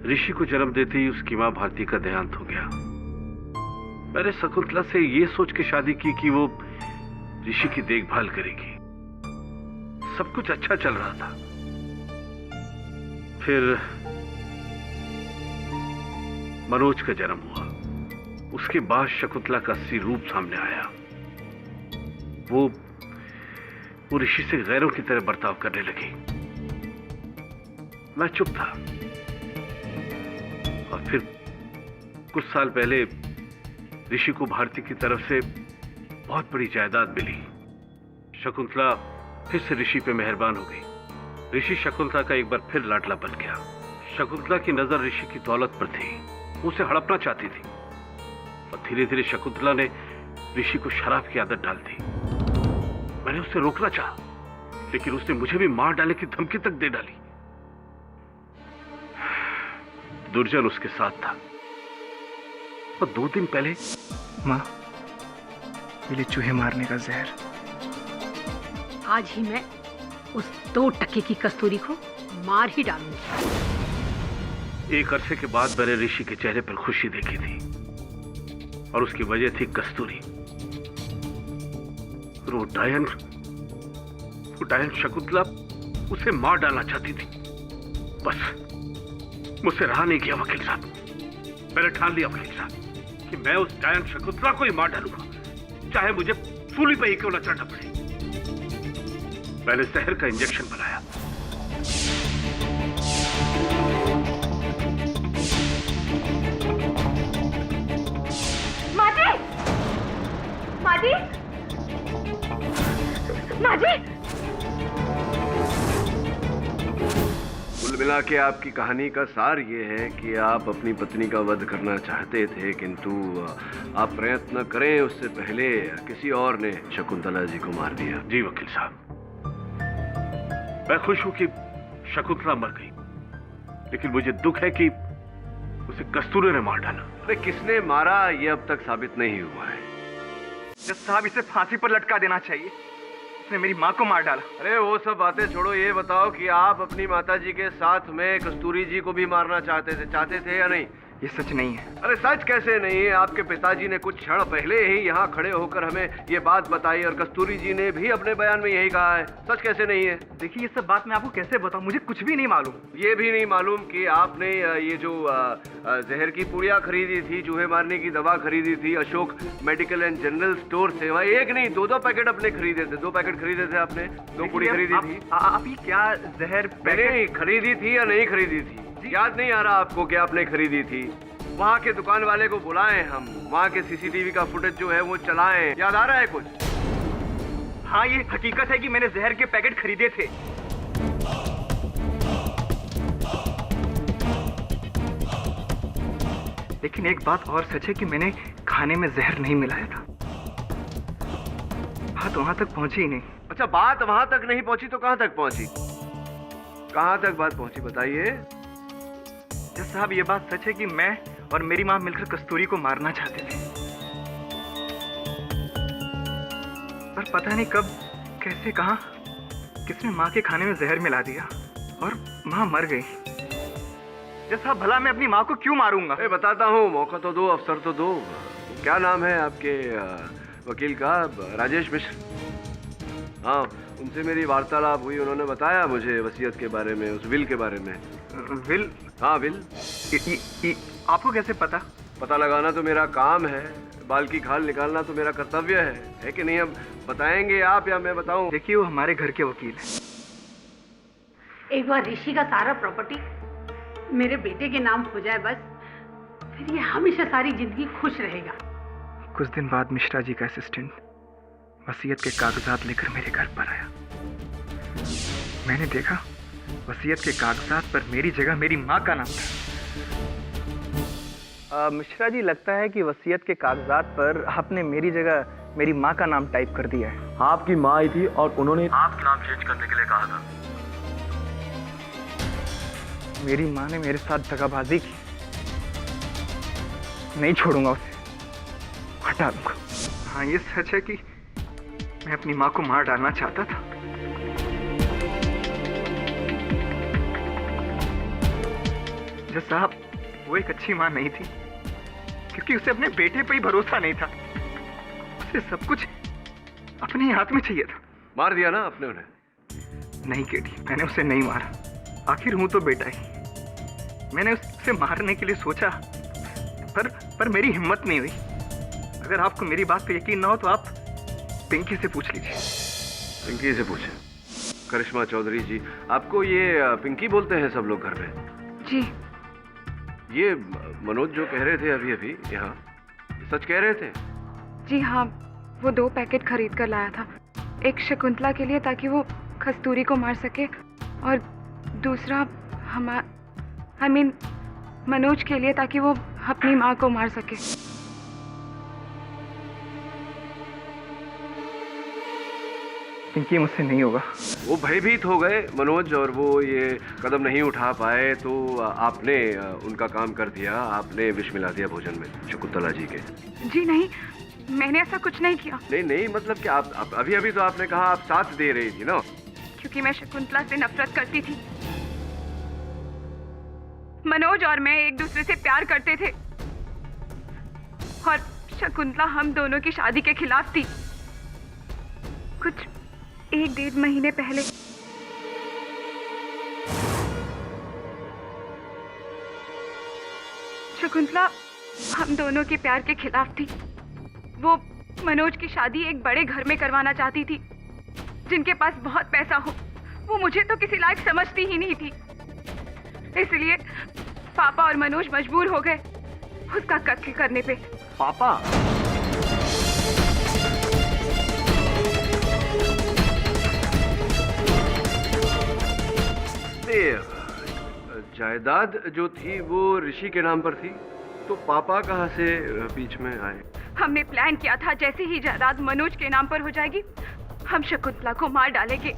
ऋषि को जन्म देते ही उसकी मां भारती का देहांत हो गया। मैंने शकुंतला से ये सोच के शादी की कि वो ऋषि की देखभाल करेगी। सब कुछ अच्छा चल रहा था। फिर मनोज का जन्म हुआ। उसके बाद शकुंतला का असली रूप सामने आया। वो ऋषि से गैरों की तरह बर्ताव करने लगी। मैं चुप था। और फिर कुछ साल पहले ऋषि को भारती की तरफ से बहुत बड़ी जायदाद मिली। शकुंतला फिर से ऋषि पे मेहरबान हो गई। ऋषि शकुंतला का एक बार फिर लाडला बन गया। शकुंतला की नजर ऋषि की दौलत पर थी, उसे हड़पना चाहती थी। और धीरे धीरे शकुंतला ने ऋषि को शराब की आदत डाल दी। मैंने उसे रोकना चाहा, लेकिन उसने मुझे भी मार डालने की धमकी तक दे डाली। दुर्जन उसके साथ था। और 2 दिन पहले माँ, मिली चूहे मारने का जहर। आज ही मैं उस 2 टके की कस्तूरी को मार ही डालूंगी। एक अरसे के बाद मैंने ऋषि के चेहरे पर खुशी देखी थी, और उसकी वजह थी कस्तूरी। वो डायन शकुंतला उसे मार डालना चाहती थी। बस मुझसे रहा नहीं गया वकील साहब। मैंने ठान लिया वकील साहब कि मैं उस डायन शकुंतला को ही मार डालूंगा, चाहे मुझे सूली पे ही क्यों न चढ़ना पड़े। मैंने जहर का इंजेक्शन बनाया। मादी! मादी! माँ जी, कुल मिला के आपकी कहानी का सार ये है कि आप अपनी पत्नी का वध करना चाहते थे, किंतु आप प्रयत्न करें उससे पहले किसी और ने शकुंतला जी को मार दिया। जी वकील साहब, मैं खुश हूं कि शकुंतला मर गई, लेकिन मुझे दुख है कि उसे कस्तूरी ने मार डाला। अरे किसने मारा ये अब तक साबित नहीं हुआ है। जज साहब, इसे फांसी पर लटका देना चाहिए। इसने मेरी माँ को मार डाला। अरे वो सब बातें छोड़ो, ये बताओ कि आप अपनी माताजी के साथ में कस्तूरी जी को भी मारना चाहते थे या नहीं? ये सच नहीं है। अरे सच कैसे नहीं है? आपके पिताजी ने कुछ क्षण पहले ही यहाँ खड़े होकर हमें ये बात बताई और कस्तूरी जी ने भी अपने बयान में यही कहा है। सच कैसे नहीं है? देखिए, ये सब बात मैं आपको कैसे बताऊं, मुझे कुछ भी नहीं मालूम। ये भी नहीं मालूम कि आपने ये जो जहर की पुड़िया खरीदी थी, चूहे मारने की दवा खरीदी थी Ashok medical and general store से, वहाँ एक नहीं दो पैकेट अपने खरीदे थे। 2 पैकेट खरीदे थे आपने, 2 पुड़ी खरीदी थी। आप ये क्या जहर पैकेट खरीदी थी या नहीं खरीदी थी? याद नहीं आ रहा आपको कि आपने खरीदी थी? वहाँ के दुकान वाले को बुलाएं हम, वहाँ के सीसीटीवी का फुटेज जो है वो चलाएं। याद आ रहा है कुछ? हाँ, ये हकीकत है कि मैंने जहर के पैकेट खरीदे थे। लेकिन एक बात और सच है कि मैंने खाने में जहर नहीं मिलाया था। बात वहां तक पहुंची ही नहीं। अच्छा, बात वहां तक नहीं पहुंची तो कहां तक पहुंची? कहां तक बात पहुंची बताइए। जज साहब, ये बात सच है कि मैं और मेरी माँ मिलकर कस्तूरी को मारना चाहते थे, पर पता नहीं कब, कैसे, कहां, किसने माँ के खाने में जहर मिला दिया और माँ मर गई। जज साहब, भला मैं अपनी माँ को क्यों मारूंगा? बताता हूँ, मौका तो दो, अवसर तो दो। क्या नाम है आपके वकील का? राजेश मिश्र। हाँ, उनसे मेरी वार्तालाप हुई, उन्होंने बताया मुझे वसीयत के बारे में, उस विल के बारे में। विल? हाँ, विल। आपको कैसे पता? पता लगाना तो मेरा काम है, बाल की खाल निकालना तो मेरा कर्तव्य है कि नहीं? अब बताएंगे आप या मैं बताऊं? देखिए, वो हमारे घर के वकील हैं। एक बार ऋषि का सारा प्रॉपर्टी मेरे बेटे के नाम हो जाए बस, फिर ये हमेशा सारी जिंदगी खुश रहेगा। कुछ दिन बाद मिश्रा जी का असिस्टेंट वसीयत के कागजात लेकर मेरे घर पर आया। मैंने देखा वसीयत के कागजात पर मेरी जगह मेरी माँ का नाम था। मिश्रा जी, लगता है कि वसीयत के कागजात पर आपने मेरी जगह मेरी माँ का नाम टाइप कर दिया है। आपकी माँ आई थी और उन्होंने आपका नाम चेंज करने के लिए कहा था। मेरी माँ ने मेरे साथ दगाबाजी की। नहीं छोड़ूंगा उसे, हटा दूंगा। हाँ, ये सच है कि मैं अपनी माँ को मार डालना चाहता था। जज साहब, वो एक अच्छी माँ नहीं थी, क्योंकि उसे अपने बेटे पे ही भरोसा नहीं था। उसे सब कुछ अपने ही हाथ में चाहिए था। मार दिया ना आपने उन्हें? नहीं केटी, मैंने उसे नहीं मारा। आखिर हूं तो बेटा ही। मैंने उसे मारने के लिए सोचा, पर मेरी हिम्मत नहीं हुई। अगर आपको मेरी बात पे यकीन ना हो तो आप पिंकी से पूछ लीजिए। पिंकी से पूछे? करिश्मा चौधरी जी, आपको ये पिंकी बोलते हैं सब लोग घर में? जी। ये मनोज जो कह रहे थे अभी अभी यहाँ, सच कह रहे थे? जी हाँ, वो 2 पैकेट खरीद कर लाया था। एक शकुंतला के लिए ताकि वो कस्तूरी को मार सके, और दूसरा मनोज के लिए ताकि वो अपनी माँ को मार सके। पिंकी, मुझसे नहीं होगा। वो भयभीत हो गए मनोज, और वो ये कदम नहीं उठा पाए, तो आपने उनका काम कर दिया, आपने विष मिला दिया भोजन में शकुंतला जी के। जी नहीं, मैंने ऐसा कुछ नहीं किया। नहीं, मतलब कि आप अभी अभी तो आपने कहा आप साथ दे रही थी ना? क्योंकि मैं शकुंतला से नफरत करती थी। मनोज और मैं एक दूसरे से प्यार करते थे, और शकुंतला हम दोनों की शादी के खिलाफ थी। कुछ 1-1.5 महीने पहले शकुंतला हम दोनों के प्यार के खिलाफ थी। वो मनोज की शादी एक बड़े घर में करवाना चाहती थी, जिनके पास बहुत पैसा हो। वो मुझे तो किसी लायक समझती ही नहीं थी, इसलिए पापा और मनोज मजबूर हो गए उसका कत्ल करने पे। पापा? जायदाद जो थी वो ऋषि के नाम पर थी, तो पापा कहाँ से बीच में आए? हमने प्लान किया था जैसे ही जायदाद मनोज के नाम पर हो जाएगी हम शकुंतला को मार डालेंगे,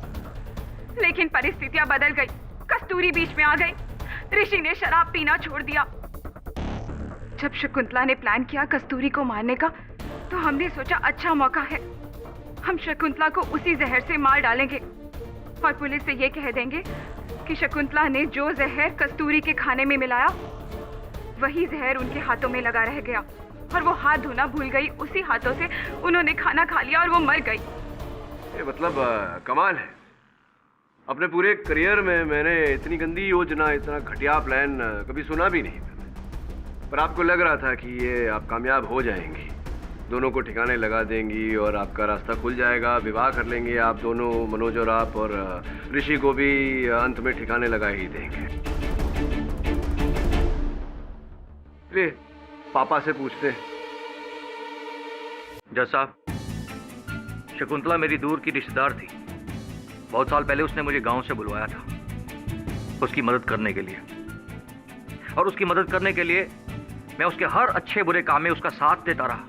लेकिन परिस्थितियां बदल गई। कस्तूरी बीच में आ गई। ऋषि ने शराब पीना छोड़ दिया। जब शकुंतला ने प्लान किया कस्तूरी को मारने का, तो हमने सोचा अच्छा मौका है, हम शकुंतला को उसी जहर से मार डालेंगे और पुलिस से ये कह देंगे कि शकुंतला ने जो जहर कस्तूरी के खाने में मिलाया वही जहर उनके हाथों में लगा रह गया और वो हाथ धोना भूल गई। उसी हाथों से उन्होंने खाना खा लिया और वो मर गई। ये मतलब कमाल है। अपने पूरे करियर में मैंने इतनी गंदी योजना, इतना घटिया प्लान कभी सुना भी नहीं। पर आपको लग रहा था कि ये आप कामयाब हो जाएंगी, दोनों को ठिकाने लगा देंगी और आपका रास्ता खुल जाएगा, विवाह कर लेंगे आप दोनों, मनोज और आप, और ऋषि को भी अंत में ठिकाने लगा ही देंगे। ले पापा से पूछते हैं। जज साहब, शकुंतला मेरी दूर की रिश्तेदार थी। बहुत साल पहले उसने मुझे गांव से बुलवाया था उसकी मदद करने के लिए, और उसकी मदद करने के लिए मैं उसके हर अच्छे बुरे काम में उसका साथ देता रहा।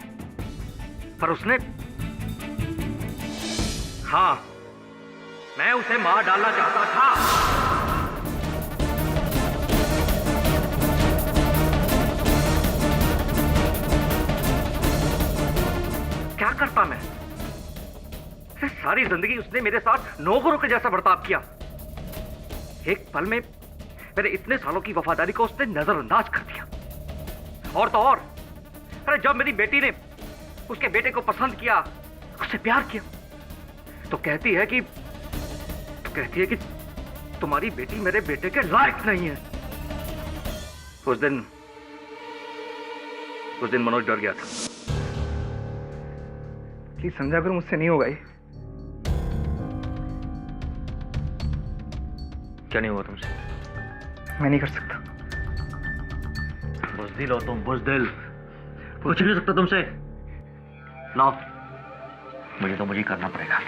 पर उसने, हाँ, मैं उसे मार डालना चाहता था। क्या करता मैं? सारी जिंदगी उसने मेरे साथ नौकरों के जैसा बर्ताव किया। एक पल में मेरे इतने सालों की वफादारी को उसने नजरअंदाज कर दिया। और तो और, अरे जब मेरी बेटी ने उसके बेटे को पसंद किया, उससे प्यार किया, तो कहती है कि तुम्हारी बेटी मेरे बेटे के लायक नहीं है। उस दिन मनोज डर गया था। प्लीज समझा करो, मुझसे नहीं होगा ये। क्या नहीं हुआ तुमसे? मैं नहीं कर सकता। बुज़दिल हो तुम, बुज़दिल। कुछ नहीं सकता तुमसे। ना, मुझे करना पड़ेगा।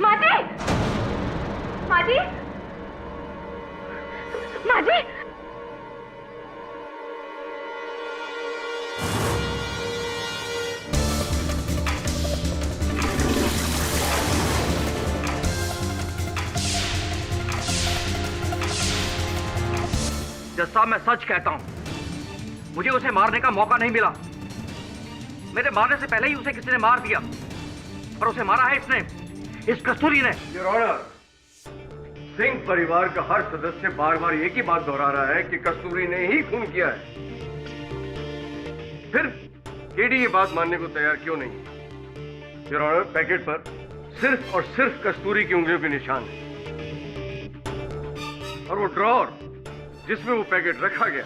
माजी! माजी! माजी! जज साहब, मैं सच कहता हूं, मुझे उसे मारने का मौका नहीं मिला। मेरे मारने से पहले ही उसे किसी ने मार दिया, और उसे मारा है इसने, इस कस्तूरी ने। योर ऑनर, सिंह परिवार का हर सदस्य बार बार एक ही बात दोहरा रहा है कि कस्तूरी ने ही खून किया है। फिर केडी ये बात मानने को तैयार क्यों नहीं? योर ऑनर, पैकेट पर सिर्फ और सिर्फ कस्तूरी की उंगलियों के निशान है, और वो ड्रॉर जिसमें वो पैकेट रखा गया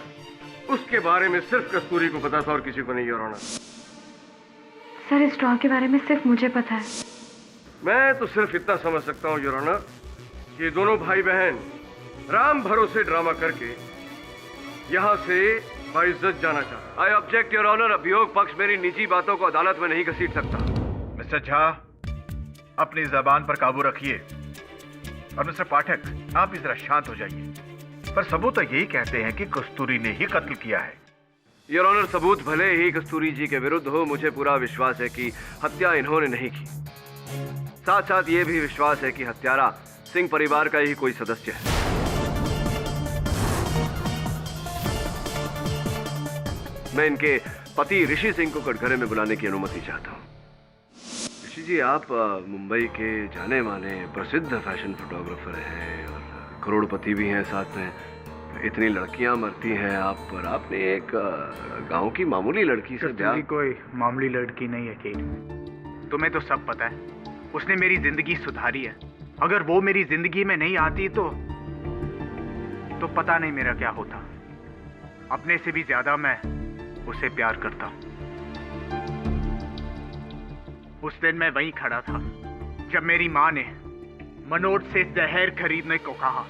उसके बारे में सिर्फ कस्तूरी को पता था और किसी को नहीं। योर ऑनर, सर, इस ड्रॉ के बारे में सिर्फ मुझे पता है। मैं तो सिर्फ इतना समझ सकता हूं योर ऑनर कि दोनों भाई बहन राम भरोसे ड्रामा करके यहां से बाइज्जत जाना चाहता। I object your honour. अभियोग पक्ष मेरी निजी बातों को अदालत में नहीं घसीट सकता। मिस्टर झा, अपनी जबान पर काबू रखिए। और मिस्टर पाठक, आप भी जरा शांत हो जाइए। पर सबूत तो यही कहते हैं कि कस्तूरी ने ही कत्ल किया है। योर ऑनर, सबूत भले ही कस्तूरी जी के विरुद्ध हो, मुझे पूरा विश्वास है कि हत्या इन्होंने नहीं की। साथ साथ ये भी विश्वास है कि हत्यारा सिंह परिवार का ही कोई सदस्य है। मैं इनके पति ऋषि सिंह को कटघरे में बुलाने की अनुमति चाहता हूँ। ऋषि जी, आप मुंबई के जाने माने प्रसिद्ध फैशन फोटोग्राफर हैं और करोड़पति भी हैं। साथ में इतनी लड़कियां मरती हैं आप पर, आपने एक गांव की मामूली लड़की से ब्याह। कोई मामूली लड़की नहीं है केडी, तुम्हें तो सब पता है। उसने मेरी जिंदगी सुधारी है। अगर वो मेरी जिंदगी में नहीं आती तो पता नहीं मेरा क्या होता। अपने से भी ज्यादा मैं उसे प्यार करता हूं। उस दिन मैं वहीं खड़ा था जब मेरी माँ ने मनोज से जहर खरीदने को कहा।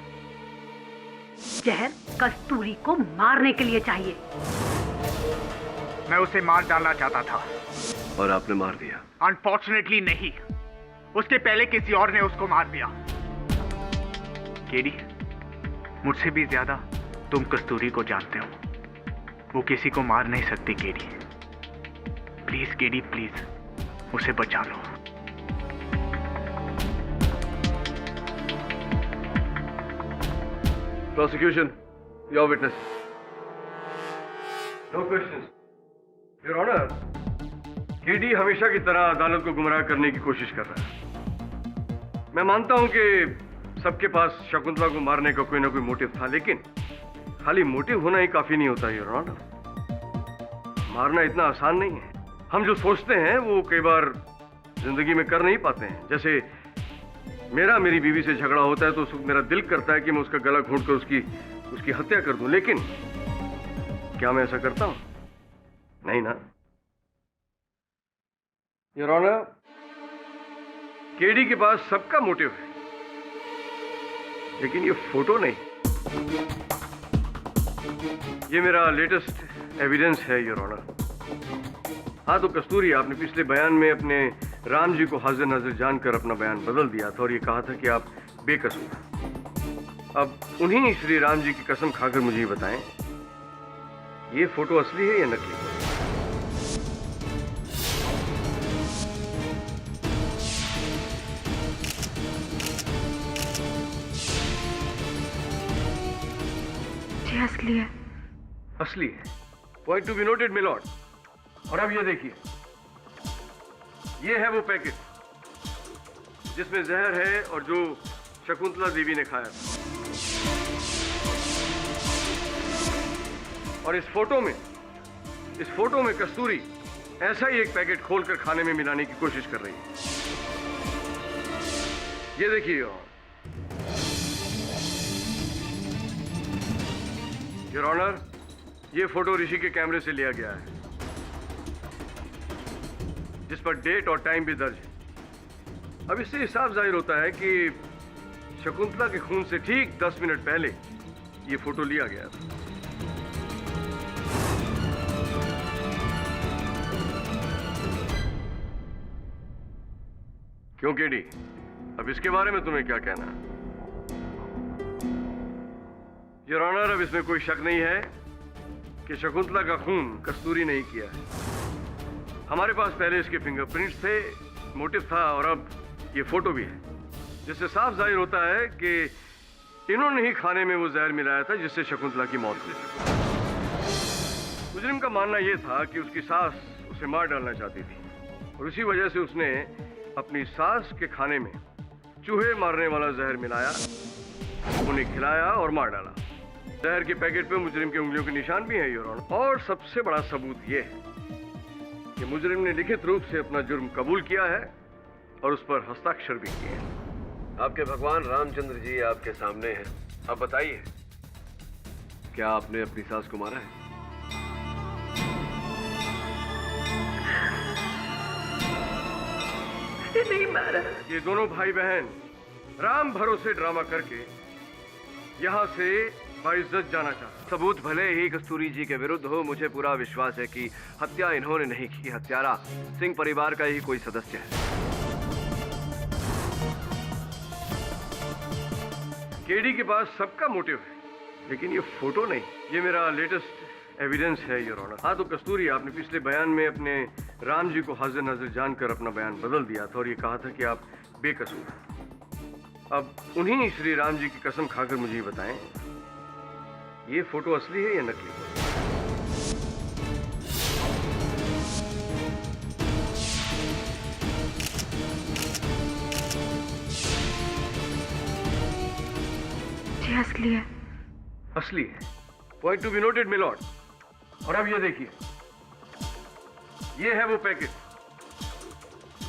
जहर कस्तूरी को मारने के लिए चाहिए। मैं उसे मार डालना चाहता था। और आपने मार दिया? अनफॉर्चुनेटली नहीं, उसके पहले किसी और ने उसको मार दिया। केडी, मुझसे भी ज्यादा तुम कस्तूरी को जानते हो। वो किसी को मार नहीं सकती केडी। प्लीज केडी, प्लीज उसे बचा लो। Prosecution, your witness. No questions. Your Honor, KD हमेशा की तरह अदालत को गुमराह करने की कोशिश कर रहा है। मैं मानता हूं कि सबके पास शकुंतला को मारने का कोई ना कोई मोटिव था, लेकिन खाली मोटिव होना ही काफी नहीं होता योर ऑनर। मारना इतना आसान नहीं है। हम जो सोचते हैं वो कई बार जिंदगी में कर नहीं पाते हैं। जैसे मेरी बीवी से झगड़ा होता है तो मेरा दिल करता है कि मैं उसका गला घोंट कर उसकी हत्या कर दूं, लेकिन क्या मैं ऐसा करता हूं? नहीं ना। योर ऑनर, केडी के पास सबका मोटिव है, लेकिन ये फोटो नहीं। ये मेरा लेटेस्ट एविडेंस है योर ऑनर। हाँ तो कस्तूरी, आपने पिछले बयान में अपने राम जी को हाजिर नाजिर जानकर अपना बयान बदल दिया था और ये कहा था कि आप बेकसूर। अब उन्हीं श्री राम जी की कसम खाकर मुझे ये बताएं, ये फोटो असली है या नकली? जी असली है। असली है। Point to be noted milord. और अब ये देखिए, ये है वो पैकेट जिसमें जहर है और जो शकुंतला देवी ने खाया था। और इस फोटो में कस्तूरी ऐसा ही एक पैकेट खोलकर खाने में मिलाने की कोशिश कर रही है। ये देखिए योर ऑनर, ये फोटो ऋषि के कैमरे से लिया गया है, जिस पर डेट और टाइम भी दर्ज है। अब इससे साफ जाहिर होता है कि शकुंतला के खून से ठीक 10 मिनट पहले ये फोटो लिया गया था। क्यों केडी, अब इसके बारे में तुम्हें क्या कहना है? योर ऑनर, अब इसमें कोई शक नहीं है कि शकुंतला का खून कस्तूरी नहीं किया है। हमारे पास पहले इसके फिंगरप्रिंट्स थे, मोटिव था, और अब ये फोटो भी है, जिससे साफ जाहिर होता है कि इन्होंने ही खाने में वो जहर मिलाया था जिससे शकुंतला की मौत हुई। मुजरिम का मानना यह था कि उसकी सास उसे मार डालना चाहती थी और उसी वजह से उसने अपनी सास के खाने में चूहे मारने वाला जहर मिलाया, उन्हें खिलाया और मार डाला। जहर के पैकेट पे मुजरिम के उंगलियों के निशान भी हैं योर ऑनर। और सबसे बड़ा सबूत यह है कि मुजरिम ने लिखित रूप से अपना जुर्म कबूल किया है और उस पर हस्ताक्षर भी किए हैं। आपके भगवान रामचंद्र जी आपके सामने हैं। अब बताइए, क्या आपने अपनी सास को मारा है? नहीं मारा। ये दोनों भाई बहन राम भरोसे ड्रामा करके यहाँ से बाइज्जत जाना चाहते। सबूत भले ही कस्तूरी जी के विरुद्ध हो, मुझे पूरा विश्वास है कि हत्या इन्होंने नहीं की। हत्यारा सिंह परिवार का ही कोई सदस्य है। केडी के पास सबका मोटिव है, लेकिन ये फोटो नहीं। ये मेरा लेटेस्ट एविडेंस है योर ऑनर। हाँ तो कस्तूरी, आपने पिछले बयान में अपने राम जी को हाजिर नाजिर जानकर अपना बयान बदल दिया था और ये कहा था कि आप बेकसूर। अब उन्हीं श्री राम जी की कसम खाकर मुझे ये बताएं, ये फोटो असली है या नकली? जी असली है। असली है। Point to be noted milord. और अब ये देखिए, ये है वो पैकेट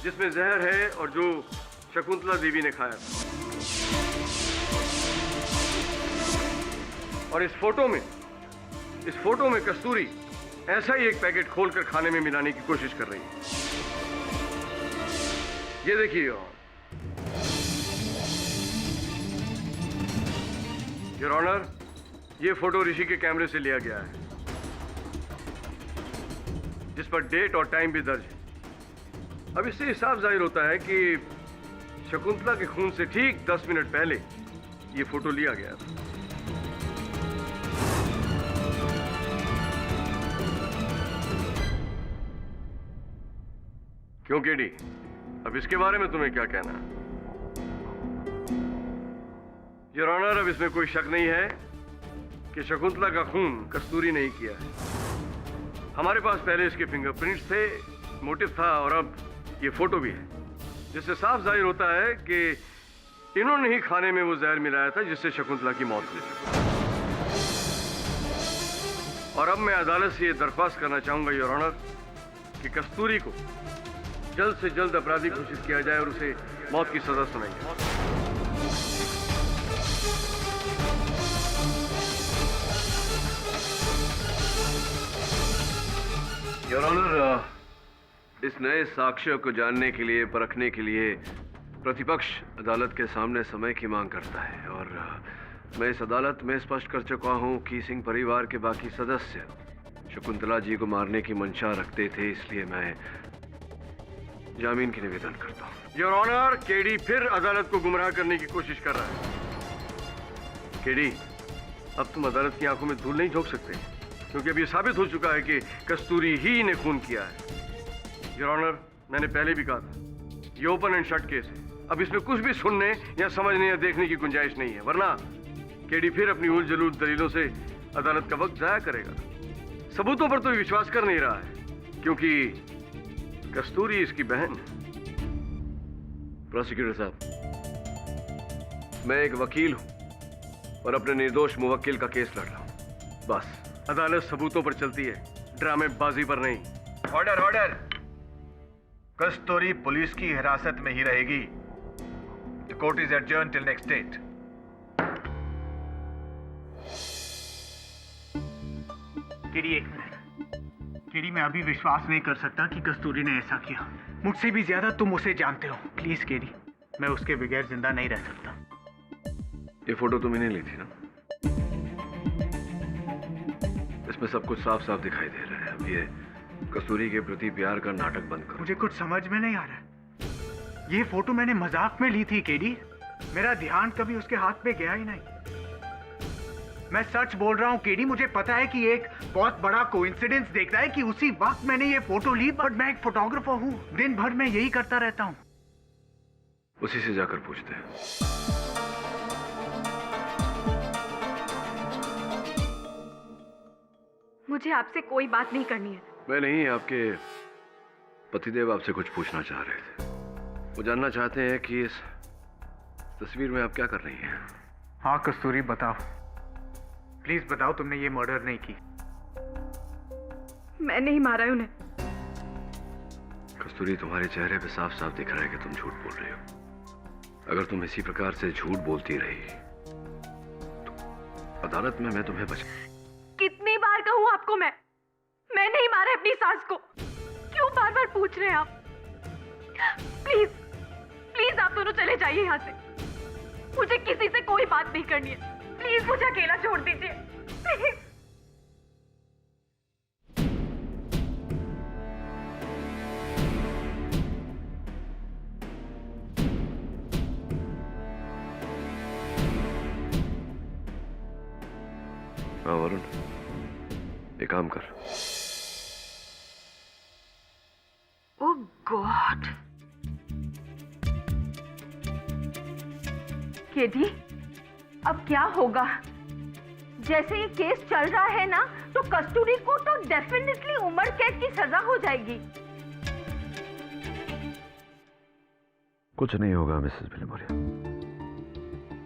जिसमें जहर है और जो शकुंतला देवी ने खाया था। और इस फोटो में कस्तूरी ऐसा ही एक पैकेट खोलकर खाने में मिलाने की कोशिश कर रही है। ये देखिए योर ऑनर, ये फोटो ऋषि के कैमरे से लिया गया है, जिस पर डेट और टाइम भी दर्ज है। अब इससे साफ जाहिर होता है कि शकुंतला के खून से ठीक 10 मिनट पहले ये फोटो लिया गया था। क्यों केडी, अब इसके बारे में तुम्हें क्या कहना? योर ऑनर, अब इसमें कोई शक नहीं है कि शकुंतला का खून कस्तूरी ने ही किया है। हमारे पास पहले इसके फिंगरप्रिंट्स थे, मोटिव था, और अब ये फोटो भी है, जिससे साफ जाहिर होता है कि इन्होंने ही खाने में वो जहर मिलाया था जिससे शकुंतला की मौत हुई। और अब मैं अदालत से ये दरख्वास्त करना चाहूंगा योर ऑनर कि कस्तूरी को जल्द से जल्द अपराधी घोषित किया जाए और उसे मौत की सजा सुनाई जाए। योर ऑनर, इस नए साक्ष्य को जानने के लिए, परखने के लिए प्रतिपक्ष अदालत के सामने समय की मांग करता है, और मैं इस अदालत में स्पष्ट कर चुका हूं कि सिंह परिवार के बाकी सदस्य शकुंतला जी को मारने की मंशा रखते थे, इसलिए मैं जामीन की निवेदन करता हूं। योर ऑनर, केडी फिर अदालत को गुमराह करने की कोशिश कर रहा है। केडी, अब तुम अदालत की आंखों में धूल नहीं झोंक सकते, क्योंकि अब ये साबित हो चुका है कि कस्तूरी ही ने खून किया है। योर ऑनर, मैंने पहले भी कहा था, ये ओपन एंड शट केस है। अब इसमें कुछ भी सुनने या समझने या देखने की गुंजाइश नहीं है, वरना केडी फिर अपनी उल जलूल दलीलों से अदालत का वक्त जाया करेगा। सबूतों पर तो विश्वास कर नहीं रहा है, क्योंकि कस्तूरी इसकी बहन है। प्रोसिक्यूटर साहब, मैं एक वकील हूं और अपने निर्दोष मुवक्किल का केस लड़ रहा हूं, बस। अदालत सबूतों पर चलती है, ड्रामेबाजी पर नहीं। Order, order. कस्तूरी पुलिस की हिरासत में ही रहेगी। The court is adjourn till next date. KD, एक मिनट। केडी, मैं अभी विश्वास नहीं कर सकता कि कस्तूरी ने ऐसा किया। मुझसे भी ज्यादा तुम उसे जानते हो। प्लीज केडी, मैं उसके बगैर जिंदा नहीं रह सकता। ये फोटो तुमने नहीं ली थी ना? इसमें सब कुछ साफ साफ दिखाई दे रहा है। अब ये कस्तूरी के प्रति प्यार का नाटक बंद करो। मुझे कुछ समझ में नहीं आ रहा है। ये फोटो मैंने मजाक में ली थी केडी। मेरा ध्यान कभी उसके हाथ पे गया ही नहीं। मैं सच बोल रहा हूँ केडी, मुझे पता है कि एक बहुत बड़ा कोइंसिडेंस देखता है कि उसी वक्त मैंने ये फोटो ली, बट मैं एक फोटोग्राफर हूँ, दिन भर मैं यही करता रहता हूँ। उसी से जाकर पूछते हैं। मुझे आपसे कोई बात नहीं करनी है। मैं नहीं, आपके पतिदेव आपसे कुछ पूछना चाह रहे थे। वो जानना चाहते हैं कि इस तस्वीर में आप क्या कर रही हैं? हाँ कस्तूरी, बताओ, प्लीज बताओ, तुमने ये मर्डर नहीं की। मैं नहीं मारा उन्हें। कस्तूरी, तुम्हारे चेहरे पे साफ साफ दिख रहा है कि तुम झूठ बोल रही हो। अगर तुम इसी प्रकार से झूठ बोलती रही तो अदालत में मैं तुम्हें कितनी बार कहूं आपको मैं नहीं मारा अपनी सास को। क्यों बार बार पूछ रहे हैं आप? प्लीज प्लीज आप दोनों चले जाइए यहाँ से। मुझे किसी से कोई बात नहीं करनी है। प्लीज मुझे अकेला छोड़ दीजिए, प्लीज। हाँ वरुण, एक काम कर। ओह गॉड, केडी, अब क्या होगा? जैसे ये केस चल रहा है ना, तो कस्तूरी को तो डेफिनेटली उम्र कैद की सजा हो जाएगी। कुछ नहीं होगा मिसेस भिलमोरिया,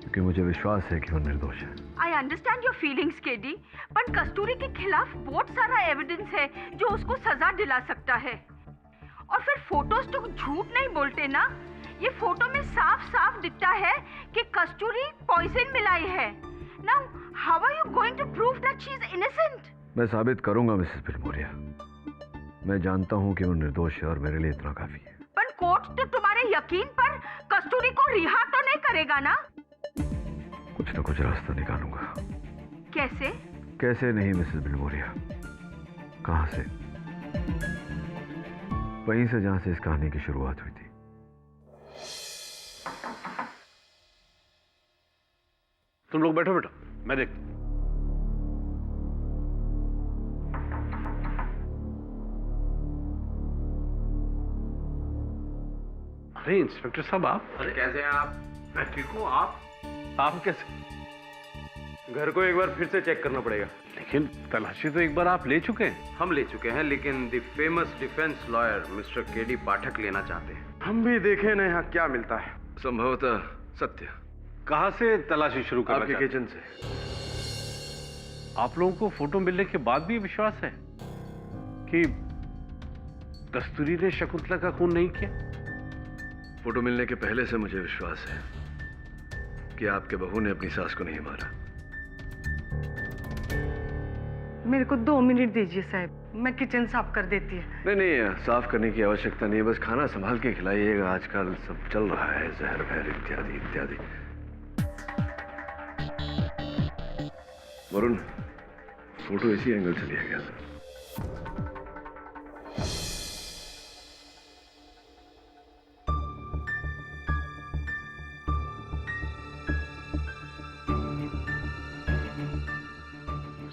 क्योंकि मुझे विश्वास है कि वो निर्दोष है। I understand your feelings KD, पर कस्तूरी के खिलाफ बहुत सारा एविडेंस है जो उसको सजा दिला सकता है। और फिर फोटोज तो झूठ नहीं बोलते ना। ये फोटो में साफ साफ दिखता है कि कस्तूरी पॉइजन मिलाई है। Now how are you going to prove that she is innocent? मैं साबित करूंगा मिसेस भिलमोरिया। मैं जानता हूं कि वो निर्दोष है और मेरे लिए इतना काफी है। पर कोर्ट तो तुम्हारे यकीन पर कस्तूरी को रिहा तो नहीं करेगा ना? कुछ ना कुछ रास्ता निकालूंगा। कैसे? कैसे नहीं मिसेस भिलमोरिया, कहां से? वहीं से जहां से इस कहानी की शुरुआत हुई थी। तुम लोग बैठो बेटा, मैं देखता हूं। अरे इंस्पेक्टर साहब आप? अरे कैसे हैं आप? मैं ठीक हूँ, आप कैसे? घर को एक बार फिर से चेक करना पड़ेगा। लेकिन तलाशी तो एक बार आप ले चुके हैं। हम ले चुके हैं, लेकिन the famous defence lawyer mister KD Pathak लेना चाहते हैं। हम भी देखें ना यहाँ क्या मिलता है। संभवतः सत्य। कहाँ से तलाशी शुरू करना आपके चाहते किचन से। हैं? आप लोगों को फोटो मिलने के बाद भी विश्वास है कि कस्तूरी ने शकुंतला का खून नहीं किया? फोटो मिलने के पहले से मुझे विश्वास है कि आपके बहू ने अपनी सास को नहीं मारा। मेरे को 2 मिनट दीजिए साहब, मैं किचन साफ कर देती है। नहीं, साफ करने की आवश्यकता नहीं है, बस खाना संभाल के खिलाइएगा। आजकल सब चल रहा है, जहर वहर इत्यादि इत्यादि। वरुण, फोटो इसी एंगल से लिया गया था।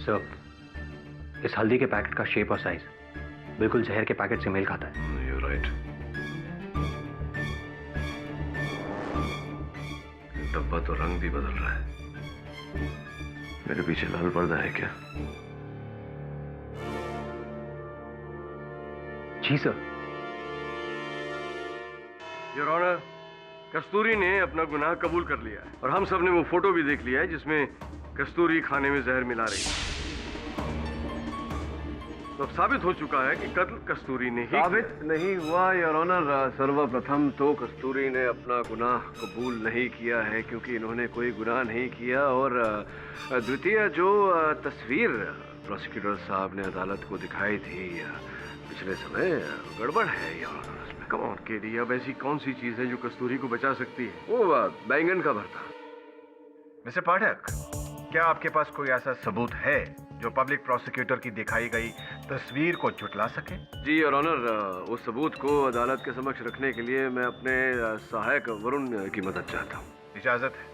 सर, इस हल्दी के पैकेट का शेप और साइज बिल्कुल जहर के पैकेट से मेल खाता है। You're right. डब्बा तो रंग भी बदल रहा है। मेरे पीछे लाल पर्दा है क्या? जी सर। योर ऑनर, कस्तूरी ने अपना गुनाह कबूल कर लिया है और हम सब ने वो फोटो भी देख लिया है जिसमें कस्तूरी खाने में जहर मिला रही है। तो अब साबित हो चुका है कि कत्ल कस्तूरी ने ही साबित नहीं हुआ योर ऑनर। सर्वप्रथम तो कस्तूरी ने अपना गुनाह कबूल नहीं किया है क्योंकि इन्होंने कोई गुनाह नहीं किया, और द्वितीय जो तस्वीर प्रोसिक्यूटर साहब ने अदालत को दिखाई थी पिछले समय, गड़बड़ है योर ऑनर उसमें। कम ऑन केडी, अब ऐसी कौन सी चीज है जो कस्तूरी को बचा सकती है? वो बैंगन का भरता। मिस्टर पाठक, क्या आपके पास कोई ऐसा सबूत है जो पब्लिक प्रोसिक्यूटर की दिखाई गई तस्वीर को झुटला सके? जी योर ऑनर, उस सबूत को अदालत के समक्ष रखने के लिए मैं अपने सहायक वरुण की मदद चाहता हूँ। इजाजत है।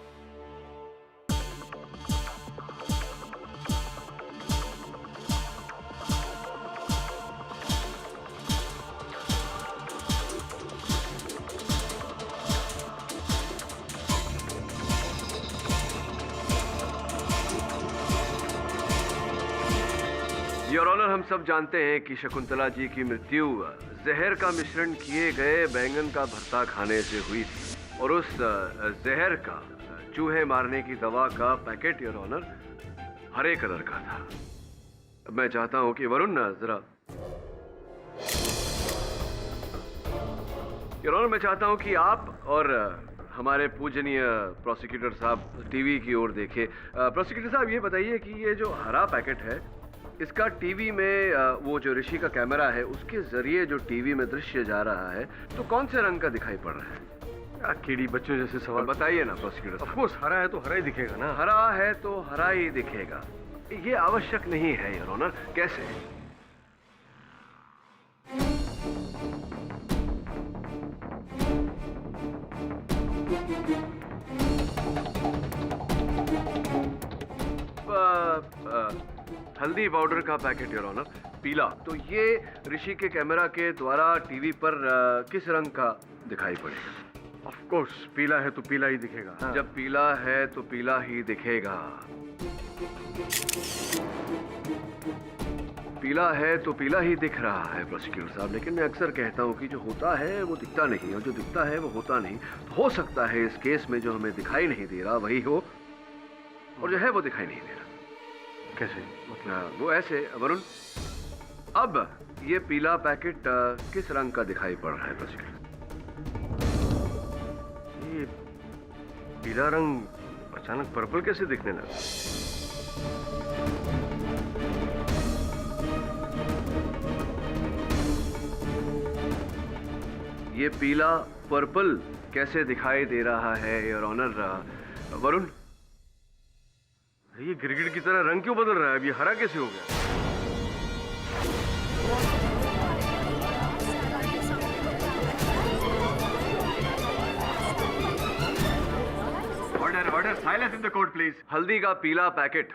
योर ऑनर, हम सब जानते हैं कि शकुंतला जी की मृत्यु जहर का मिश्रण किए गए बैंगन का भरता खाने से हुई थी, और उस जहर का चूहे मारने की दवा का पैकेट योर ऑनर हरे कलर का था। मैं चाहता हूं कि वरुण जरा, योर ऑनर, मैं चाहता हूं कि आप और हमारे पूजनीय प्रोसिक्यूटर साहब टीवी की ओर देखें। प्रोसिक्यूटर साहब, ये बताइए कि ये जो हरा पैकेट है, इसका टीवी में वो जो ऋषि का कैमरा है उसके जरिए जो टीवी में दृश्य जा रहा है, तो कौन से रंग का दिखाई पड़ रहा है? केडी, बच्चों जैसे सवाल बताइए ना प्रोसिक्यूटर साहब। ऑफ कोर्स, हरा है तो हरा ही दिखेगा ना। हरा है तो हरा ही दिखेगा, ये आवश्यक नहीं है योर ऑनर। कैसे? हल्दी पाउडर का पैकेट योर ऑनर, पीला, तो ये ऋषि के कैमरा के द्वारा टीवी पर किस रंग का दिखाई पड़ेगा? ऑफ कोर्स, पीला है तो पीला ही दिखेगा। हाँ। जब पीला है तो पीला ही दिखेगा। पीला है तो पीला ही दिख रहा है प्रोसिक्यूटर साहब, लेकिन मैं अक्सर कहता हूं कि जो होता है वो दिखता नहीं, और जो दिखता है वो होता नहीं। तो हो सकता है इस केस में जो हमें दिखाई नहीं दे रहा वही हो, और जो है वो दिखाई नहीं दे रहा। कैसे? मतलब वो ऐसे, वरुण, अब ये पीला पैकेट किस रंग का दिखाई पड़ रहा है प्रोसिक्यूटर? ये पीला रंग अचानक पर्पल कैसे दिखने लगा? ये पीला पर्पल कैसे दिखाई दे रहा है योर ऑनर? वरुण, ये गिरगिट की तरह रंग क्यों बदल रहा है? अब ये हरा कैसे हो गया? Order, order, silence in the court please. हल्दी का पीला पैकेट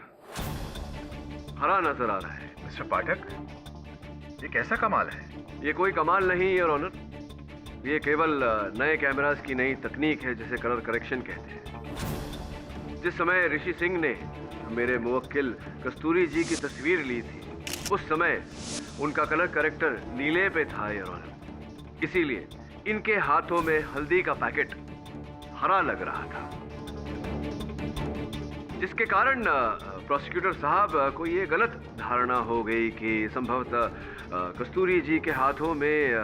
हरा नजर आ रहा है। मिस्टर पाठक, ये कैसा कमाल है? ये कोई कमाल नहीं योर ऑनर। ये केवल नए कैमरास की नई तकनीक है जिसे कलर करेक्शन कहते हैं। जिस समय ऋषि सिंह ने मेरे मुवक्किल कस्तूरी जी की तस्वीर ली थी, उस समय उनका कलर करेक्टर नीले पे था योर ऑनर। इसीलिए इनके हाथों में हल्दी का पैकेट हरा लग रहा था, जिसके कारण प्रोसिक्यूटर साहब को ये गलत धारणा हो गई कि संभवतः कस्तूरी जी के हाथों में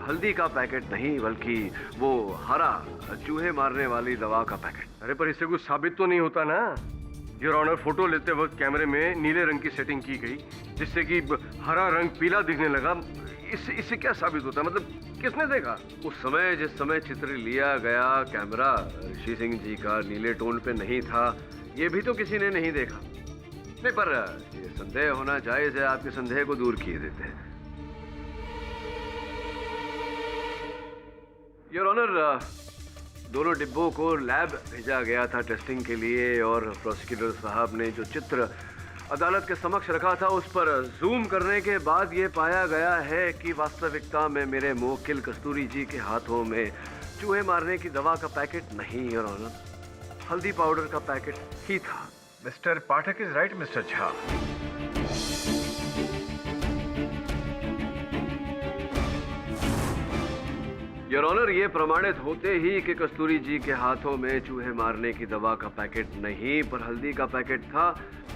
हल्दी का पैकेट नहीं बल्कि वो हरा चूहे मारने वाली दवा का पैकेट। अरे पर इससे कुछ साबित तो नहीं होता ना योर ऑनर। फोटो लेते वक्त कैमरे में नीले रंग की सेटिंग की गई जिससे कि हरा रंग पीला दिखने लगा। इससे क्या साबित होता है? मतलब किसने देखा? उस समय जिस समय चित्र लिया गया कैमरा ऋषि सिंह जी का नीले टोन पे नहीं था, ये भी तो किसी ने नहीं देखा। नहीं, पर ये संदेह होना जायज है, आपके संदेह को दूर किए देते हैं। योर ऑनर, दोनों डिब्बों को लैब भेजा गया था टेस्टिंग के लिए और प्रोसिक्यूटर साहब ने जो चित्र अदालत के समक्ष रखा था उस पर जूम करने के बाद ये पाया गया है कि वास्तविकता में मेरे मुवक्किल कस्तूरी जी के हाथों में चूहे मारने की दवा का पैकेट नहीं योर ऑनर, हल्दी पाउडर का पैकेट ही था। Mister Pathak is right mister Jha. Your honour, ये प्रमाणित होते ही कि कस्तूरी जी के हाथों में चूहे मारने की दवा का पैकेट नहीं पर हल्दी का पैकेट था।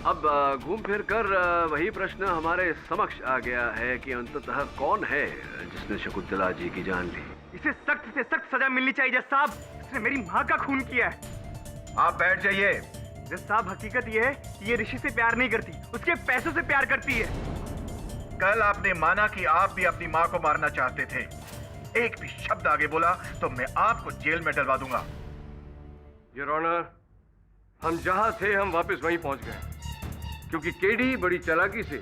अब घूम फिर कर वही प्रश्न हमारे समक्ष आ गया है कि अंततः कौन है जिसने शकुंतला जी की जान ली। इसे सख्त से सख्त सजा मिलनी चाहिए जज साहब। इसने मेरी माँ का खून किया है। आप बैठ जाइए। जज साहब, हकीकत ये है कि ये ऋषि से प्यार नहीं करती, उसके पैसों से प्यार करती है। कल आपने माना कि आप भी अपनी माँ को मारना चाहते थे। एक भी शब्द आगे बोला तो मैं आपको जेल में डलवा दूंगा। योर ऑनर, हम जहां थे हम वापस वहीं पहुंच गए क्योंकि केडी बड़ी चालाकी से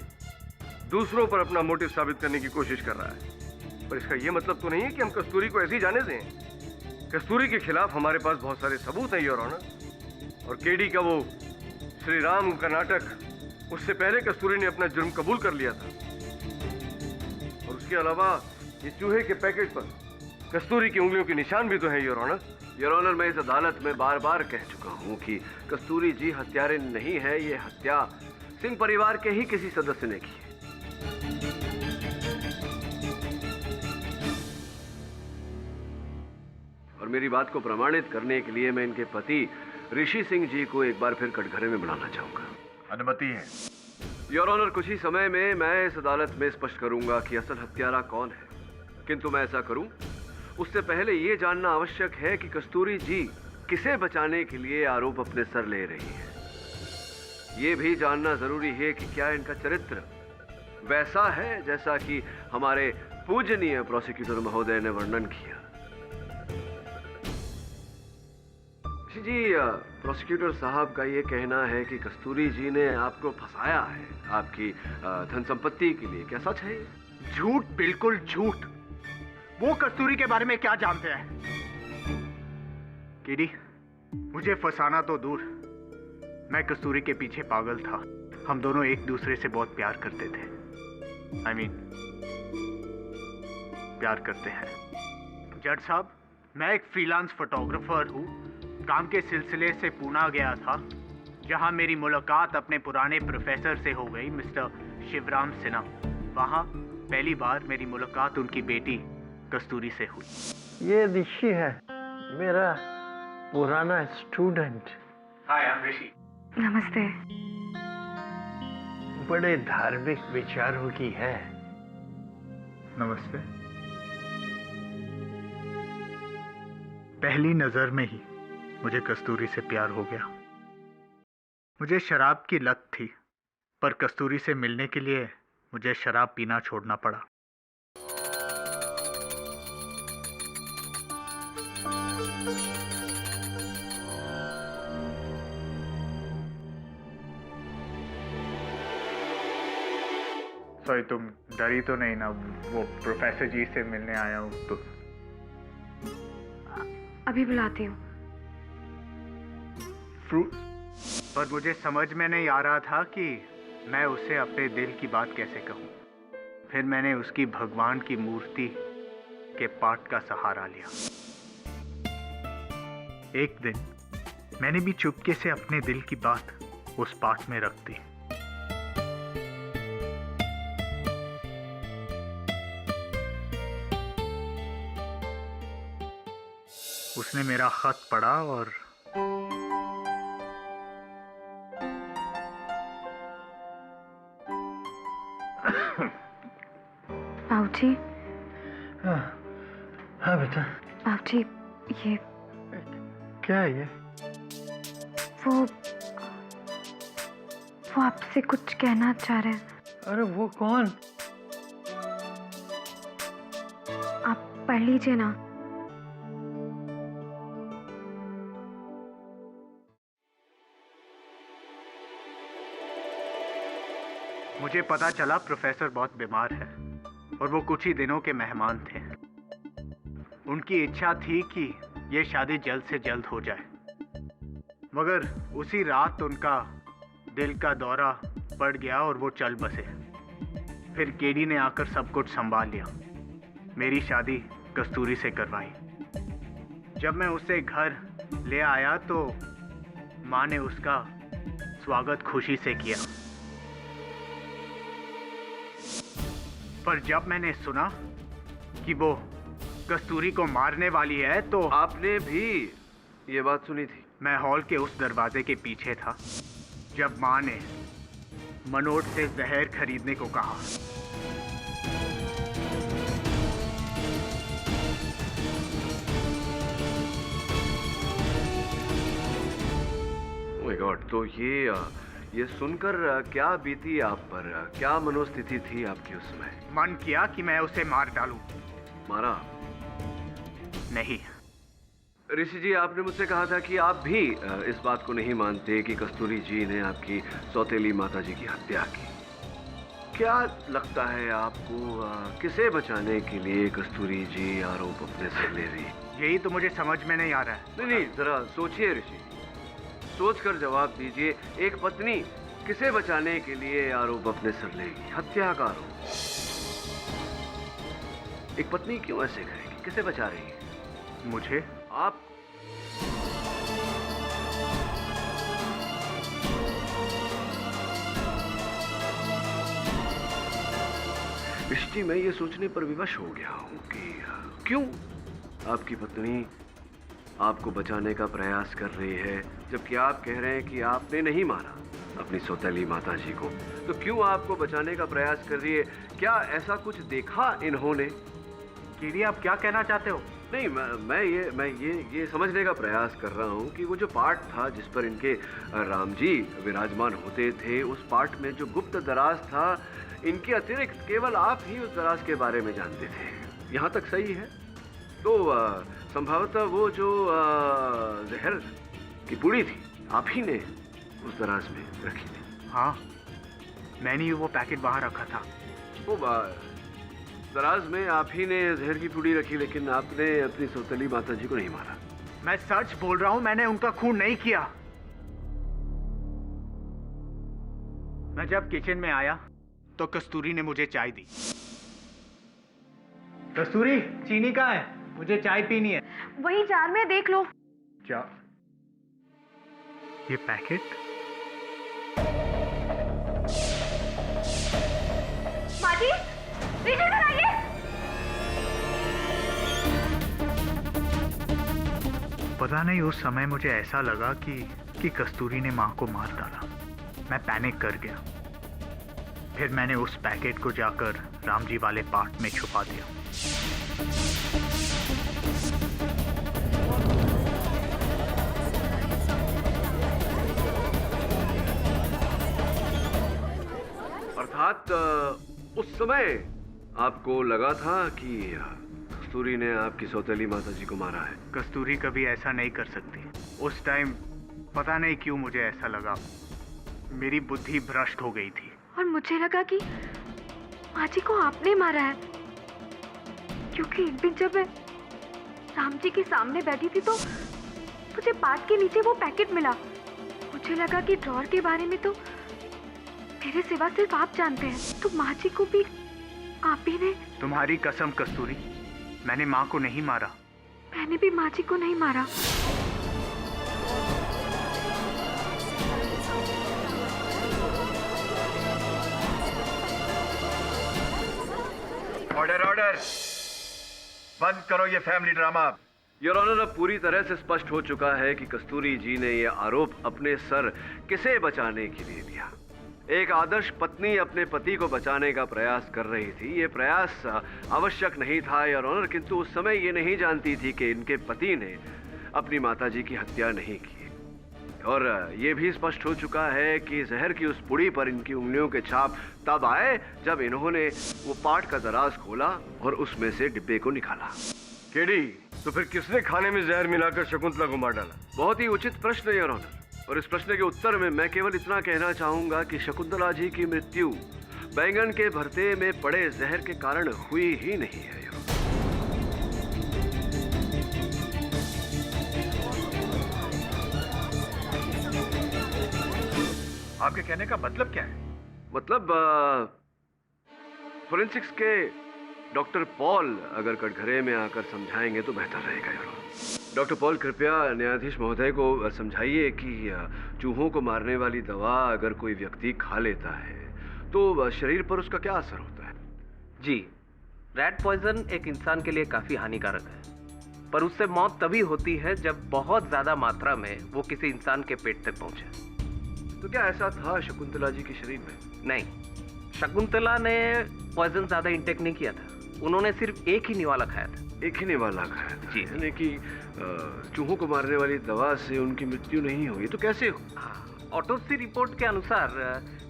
दूसरों पर अपना मोटिव साबित करने की कोशिश कर रहा है। पर इसका यह मतलब तो नहीं है कि हम कस्तूरी को ऐसे ही जाने दें। कस्तूरी के खिलाफ हमारे पास बहुत सारे सबूत हैं योर ऑनर। और केडी का वो श्री राम का नाटक, उससे पहले कस्तूरी ने अपना जुर्म कबूल कर लिया था। और उसके अलावा ये चूहे के पैकेट पर कस्तूरी की उंगलियों के निशान भी तो हैं योर ऑनर। योर ऑनर, मैं इस अदालत में बार बार कह चुका हूं कि कस्तूरी जी हत्यारे नहीं है। ये हत्या सिंह परिवार के ही किसी सदस्य ने की है। और मेरी बात को प्रमाणित करने के लिए मैं इनके पति ऋषि सिंह जी को एक बार फिर कटघरे में बुलाना चाहूंगा। अनुमति है योर ऑनर। कुछ ही समय में मैं इस अदालत में स्पष्ट करूंगा कि असल हत्यारा कौन है, किंतु मैं ऐसा करूं उससे पहले यह जानना आवश्यक है कि कस्तूरी जी किसे बचाने के लिए आरोप अपने सर ले रही है। यह भी जानना जरूरी है कि क्या इनका चरित्र वैसा है जैसा कि हमारे पूजनीय प्रोसिक्यूटर महोदय ने वर्णन किया। जी, प्रोसिक्यूटर साहब का यह कहना है कि कस्तूरी जी ने आपको फंसाया है आपकी धन संपत्ति के लिए। क्या सच है? झूठ, बिल्कुल झूठ। वो कस्तूरी के बारे में क्या जानते हैं? केडी, मुझे फंसाना तो दूर, मैं कस्तूरी के पीछे पागल था। हम दोनों एक दूसरे से बहुत प्यार करते थे। प्यार करते हैं। जज साहब, मैं एक फ्रीलांस फोटोग्राफर हूँ। काम के सिलसिले से पुणे गया था, जहाँ मेरी मुलाकात अपने पुराने प्रोफेसर से हो गई, मिस्टर शिवराम सिन्हा। वहाँ पहली बार मेरी मुलाकात उनकी बेटी कस्तूरी से हुई। ये ऋषि है, मेरा पुराना स्टूडेंट। हाय, आई एम ऋषि। नमस्ते। बड़े धार्मिक विचारों की है। नमस्ते। पहली नजर में ही मुझे कस्तूरी से प्यार हो गया। मुझे शराब की लत थी, पर कस्तूरी से मिलने के लिए मुझे शराब पीना छोड़ना पड़ा। सॉरी, तुम डरी तो नहीं ना? वो प्रोफेसर जी से मिलने आया हूँ तो। अभी बुलाती हूँ। फ्रूट। पर मुझे समझ में नहीं आ रहा था कि मैं उसे अपने दिल की बात कैसे कहूँ। फिर मैंने उसकी भगवान की मूर्ति के पाठ का सहारा लिया। एक दिन मैंने भी चुपके से अपने दिल की बात उस पाठ में रख दी। उसने मेरा खत पढ़ा और बाबूजी। हाँ बेटा। बाबूजी, ये क्या है ये? वो आपसे कुछ कहना चाह रहे हैं। अरे वो कौन? आप पढ़ लीजिए ना। मुझे पता चला प्रोफेसर बहुत बीमार है और वो कुछ ही दिनों के मेहमान थे। उनकी इच्छा थी कि ये शादी जल्द से जल्द हो जाए, मगर उसी रात उनका दिल का दौरा पड़ गया और वो चल बसे। फिर केडी ने आकर सब कुछ संभाल लिया। मेरी शादी कस्तूरी से करवाई। जब मैं उसे घर ले आया तो माँ ने उसका स्वागत खुशी से किया, पर जब मैंने सुना कि वो कस्तूरी को मारने वाली है तो आपने भी ये बात सुनी थी? मैं हॉल के उस दरवाजे के पीछे था जब माँ ने मनोज से जहर खरीदने को कहा। ओह माय गॉड, तो ये सुनकर क्या बीती आप पर? क्या मनोस्थिति थी आपकी उस समय? मन किया कि मैं उसे मार डालूं। मारा? नहीं। ऋषि जी, आपने मुझसे कहा था कि आप भी इस बात को नहीं मानते कि कस्तूरी जी ने आपकी सौतेली माता जी की हत्या की। क्या लगता है आपको, किसे बचाने के लिए कस्तूरी जी आरोप अपने सर ले रही? यही तो मुझे समझ में नहीं आ रहा है। नहीं, जरा सोचिए ऋषि, सोचकर जवाब दीजिए। एक पत्नी किसे बचाने के लिए आरोप अपने सर लेगी? हत्या का आरोप। एक पत्नी क्यों ऐसे करेगी? किसे बचा रही है? मुझे? आप? ऋषि, मैं ये सोचने पर विवश हो गया हूं कि क्यों आपकी पत्नी आपको बचाने का प्रयास कर रही है, जबकि आप कह रहे हैं कि आपने नहीं मारा अपनी सौतेली माता जी को। तो क्यों आपको बचाने का प्रयास कर रही है? क्या ऐसा कुछ देखा इन्होंने? कीड़ी, आप क्या कहना चाहते हो? नहीं, मैं ये समझने का प्रयास कर रहा हूँ कि वो जो पाठ था जिस पर इनके राम जी विराजमान होते थे, उस पाठ में जो गुप्त दराज था, इनके अतिरिक्त केवल आप ही उस दराज के बारे में जानते थे। यहाँ तक सही है? तो संभवतः वो जो जहर की पुड़ी थी, आप ही ने उस दराज में रखी थी। हाँ, मैंने ही वो पैकेट बाहर रखा था। वो दराज में आप ही ने जहर की पुड़ी रखी, लेकिन आपने अपनी सौतेली माता जी को नहीं मारा। मैं सच बोल रहा हूं, मैंने उनका खून नहीं किया। मैं जब किचन में आया तो कस्तूरी ने मुझे चाय दी। कस्तूरी, चीनी कहाँ है? मुझे चाय पीनी है। वही जार में, देख लो। क्या ये पैकेट? माजी, नीचे इधर आइए। पता नहीं, उस समय मुझे ऐसा लगा कि कस्तूरी ने माँ को मार डाला। मैं पैनिक कर गया। फिर मैंने उस पैकेट को जाकर राम जी वाले पार्ट में छुपा दिया। अर्थात उस समय आपको लगा था कि कस्तूरी ने आपकी सौतेली माता जी को मारा है? कस्तूरी कभी ऐसा नहीं कर सकती। उस टाइम पता नहीं क्यों मुझे ऐसा लगा। मेरी बुद्धि भ्रष्ट हो गई थी। और मुझे लगा कि माँ जी को आपने मारा है, क्योंकि एक दिन जब मैं राम जी के सामने बैठी थी तो मुझे पाट के नीचे वो पैकेट मिला। मुझे लगा कि ड्रॉर के बारे में तो मेरे सिवा सिर्फ आप जानते हैं, तो माँ जी को भी आप ही ने। तुम्हारी कसम कस्तूरी, मैंने माँ को नहीं मारा। मैंने भी माँ जी को नहीं मारा। ऑर्डर ऑर्डर, बंद करो ये फैमिली ड्रामा। योर ऑनर, अब पूरी तरह से स्पष्ट हो चुका है कि कस्तूरी जी ने यह आरोप अपने सर किसे बचाने के लिए दिया। एक आदर्श पत्नी अपने पति को बचाने का प्रयास कर रही थी। ये प्रयास आवश्यक नहीं था योर ऑनर, किंतु उस समय ये नहीं जानती थी कि इनके पति ने अपनी माताजी की हत्या नहीं की। और ये भी स्पष्ट हो चुका है कि जहर की उस पुड़ी पर इनकी उंगलियों के छाप तब आए जब इन्होंने वो पाट का दराज खोला और उसमें से डिब्बे को निकाला। केडी, तो फिर किसने खाने में जहर मिलाकर शकुंतला को मार डाला? बहुत ही उचित प्रश्न है योर ऑनर, और इस प्रश्न के उत्तर में मैं केवल इतना कहना चाहूंगा कि शकुंतला जी की मृत्यु बैंगन के भरते में पड़े जहर के कारण हुई ही नहीं है। आपके कहने का मतलब क्या है? मतलब फोरेंसिक्स के डॉक्टर पॉल अगर कटघरे में आकर समझाएंगे तो बेहतर रहेगा योर ऑनर। डॉक्टर पॉल, कृपया न्यायाधीश महोदय को समझाइए कि चूहों को मारने वाली दवा अगर कोई व्यक्ति खा लेता है तो शरीर पर उसका क्या असर होता है? जी, रैट पॉइजन एक इंसान के लिए काफी हानिकारक है, पर उससे मौत तभी होती है जब बहुत ज्यादा मात्रा में वो किसी इंसान के पेट तक पहुंचे। तो क्या ऐसा था शकुंतला जी के शरीर में? नहीं, शकुंतला ने पॉइजन ज्यादा इंटेक नहीं किया था। उन्होंने सिर्फ एक ही निवाला खाया था। एक ही निवाला खाया था? जी, यानी कि चूहों को मारने वाली दवा से उनकी मृत्यु नहीं हुई, तो कैसे हो? ऑटोप्सी रिपोर्ट के अनुसार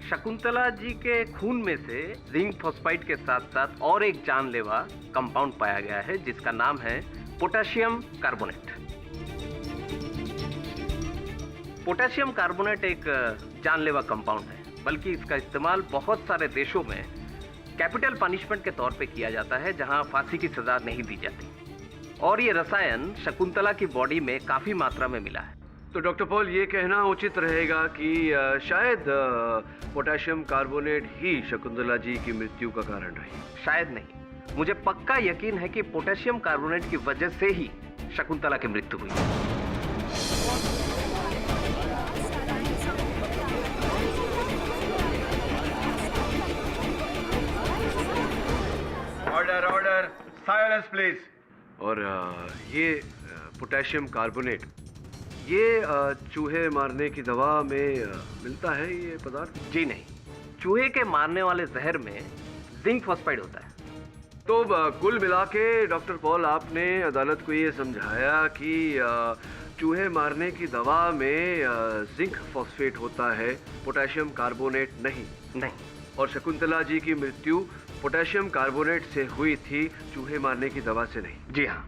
शकुंतला जी के खून में से जिंक फॉस्फाइड के साथ साथ और एक जानलेवा कंपाउंड पाया गया है जिसका नाम है पोटेशियम कार्बोनेट। पोटेशियम कार्बोनेट एक जानलेवा कंपाउंड है, बल्कि इसका इस्तेमाल बहुत सारे देशों में कैपिटल पनिशमेंट के तौर पे किया जाता है जहां फांसी की सजा नहीं दी जाती। और ये रसायन शकुंतला की बॉडी में काफी मात्रा में मिला है। तो डॉक्टर पॉल, ये कहना उचित रहेगा कि शायद पोटेशियम कार्बोनेट ही शकुंतला जी की मृत्यु का कारण रही। शायद नहीं, मुझे पक्का यकीन है कि पोटेशियम कार्बोनेट की वजह से ही शकुंतला की मृत्यु हुई। Order order, silence please. और ये पोटेशियम कार्बोनेट ये चूहे मारने की दवा में मिलता है ये पदार्थ? जी नहीं, चूहे के मारने वाले जहर में जिंक फॉस्फाइड होता है। तो कुल मिला के डॉक्टर पॉल, आपने अदालत को ये समझाया कि चूहे मारने की दवा में जिंक फॉस्फेट होता है, पोटेशियम कार्बोनेट नहीं। और शकुंतला जी की मृत्यु पोटेशियम कार्बोनेट से हुई थी, चूहे मारने की दवा से नहीं। जी हाँ।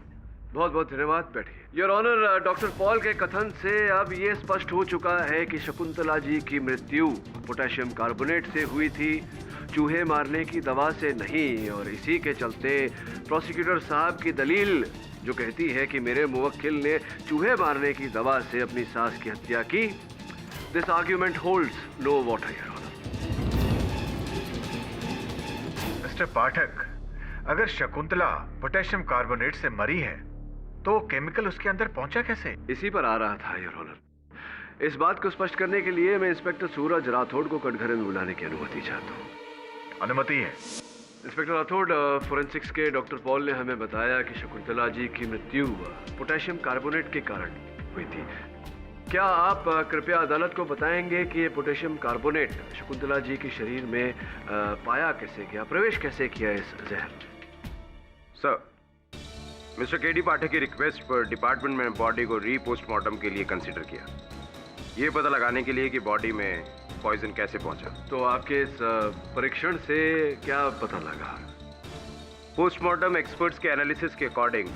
बहुत बहुत धन्यवाद, बैठिए। योर ऑनर, डॉक्टर पॉल के कथन से अब ये स्पष्ट हो चुका है कि शकुंतला जी की मृत्यु पोटेशियम कार्बोनेट से हुई थी, चूहे मारने की दवा से नहीं। और इसी के चलते प्रोसिक्यूटर साहब की दलील जो कहती है कि मेरे मुवक्किल ने चूहे मारने की दवा से अपनी सास की हत्या की, this argument holds no water your honour. Mister Pathak, अगर शकुंतला पोटेशियम कार्बोनेट से मरी है तो केमिकल उसके अंदर पहुंचा कैसे? इसी पर आ रहा था योर ऑनर। इस बात को स्पष्ट करने के लिए मैं इंस्पेक्टर सूरज राठौड़ को कटघरे में बुलाने की अनुमति चाहता हूँ। अनुमति है। इंस्पेक्टर राठौड़, फोरेंसिक्स के डॉक्टर पॉल ने हमें बताया कि शकुंतला जी की मृत्यु पोटेशियम कार्बोनेट के कारण हुई थी। क्या आप कृपया अदालत को बताएंगे कि ये पोटेशियम कार्बोनेट शकुंतला जी के शरीर में पाया कैसे गया, प्रवेश कैसे किया इस जहर? सर, मिस्टर केडी पाठक की रिक्वेस्ट पर डिपार्टमेंट में बॉडी को रीपोस्टमार्टम के लिए कंसीडर किया, ये पता लगाने के लिए कि बॉडी में पॉइजन कैसे पहुंचा। तो आपके इस परीक्षण से क्या पता लगा? पोस्टमार्टम एक्सपर्ट्स के एनालिसिस के अकॉर्डिंग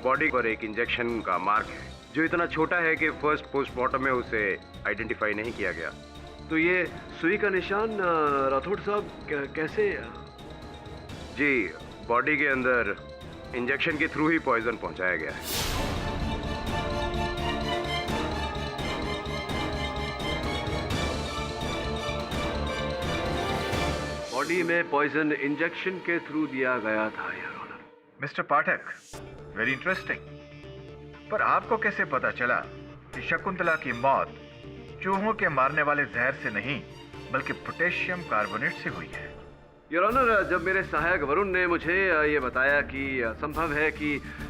बॉडी पर एक इंजेक्शन का मार्क है जो इतना छोटा है कि फर्स्ट पोस्टमार्टम में उसे आइडेंटिफाई नहीं किया गया। तो ये सुई का निशान राठौड़ साहब कैसे? जी, बॉडी के अंदर इंजेक्शन के थ्रू ही पॉइजन पहुंचाया गया है। बॉडी में पॉइजन इंजेक्शन के थ्रू दिया गया था your honour. Mister Pathak, very interesting. पर आपको कैसे पता चला कि शकुंतला की मौत चूहों के मारने वाले जहर से नहीं बल्कि पोटेशियम कार्बोनेट से हुई है? योर ऑनर, जब मेरे सहायक वरुण ने मुझे ये बताया कि संभव है कि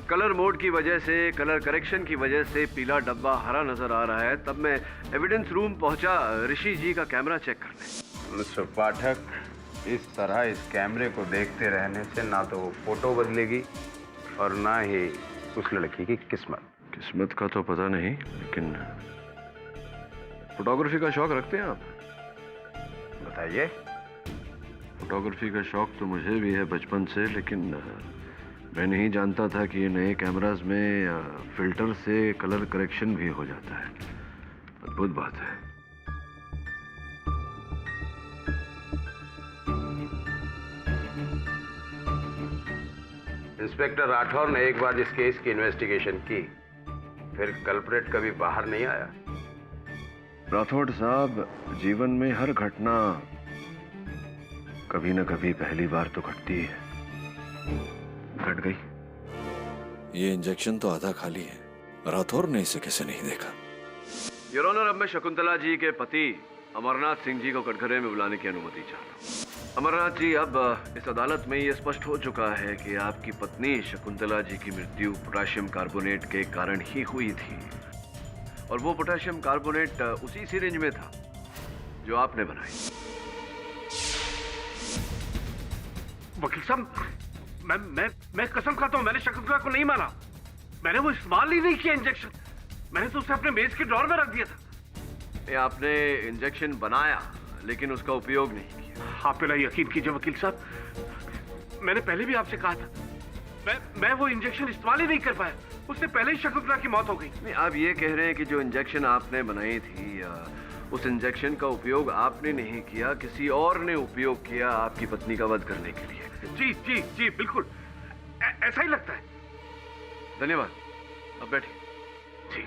कलर मोड की वजह से, कलर करेक्शन की वजह से पीला डब्बा हरा नजर आ रहा है, तब मैं एविडेंस रूम पहुंचा ऋषि जी का कैमरा चेक करने। मिस्टर पाठक, इस तरह इस कैमरे को देखते रहने से ना तो वो फोटो बदलेगी और ना ही उस लड़की की किस्मत। किस्मत का तो पता नहीं, लेकिन फोटोग्राफी का शौक रखते हैं आप? बताइए। फोटोग्राफी का शौक तो मुझे भी है बचपन से, लेकिन मैं नहीं जानता था कि ये नए कैमरास में फिल्टर से कलर करेक्शन भी हो जाता है। अद्भुत बात है। इंस्पेक्टर राठौर ने एक बार इस केस की इन्वेस्टिगेशन की, फिर कल्प्रेट कभी बाहर नहीं आया। राठौड़ साहब, जीवन में हर घटना कभी न कभी पहली बार तो घटती है। घट गई। ये इंजेक्शन तो आधा खाली है, राठौर ने इसे कैसे नहीं देखा? योर ऑनर, अब मैं शकुंतला जी के पति अमरनाथ सिंह जी को कटघरे में बुलाने की अनुमति चाहता हूँ। अमरनाथ जी, अब इस अदालत में ये स्पष्ट हो चुका है कि आपकी पत्नी शकुंतला जी की मृत्यु पोटेशियम कार्बोनेट के कारण ही हुई थी, और वो पोटेशियम कार्बोनेट उसी सिरिंज में था जो आपने बनाई। वकील साहब, मैं कसम खाता हूं, मैंने शकुंतला को नहीं मारा। मैंने वो इस्तेमाल ही नहीं किया इंजेक्शन। मैंने तो उसे अपने मेज के ड्रॉर में रख दिया था। ये आपने इंजेक्शन बनाया लेकिन उसका उपयोग नहीं किया। आप मेरा यकीन कीजिए वकील साहब, मैंने पहले भी आपसे कहा था, मैं वो इंजेक्शन इस्तेमाल ही नहीं कर पाया। उससे पहले ही शकुंतला की मौत हो गई। नहीं, आप ये कह रहे हैं कि जो इंजेक्शन आपने बनाई थी, उस इंजेक्शन का उपयोग आपने नहीं किया, किसी और ने उपयोग किया आपकी पत्नी का वध करने के लिए। जी जी जी, बिल्कुल ऐसा ही लगता है। धन्यवाद, अब बैठिए। जी।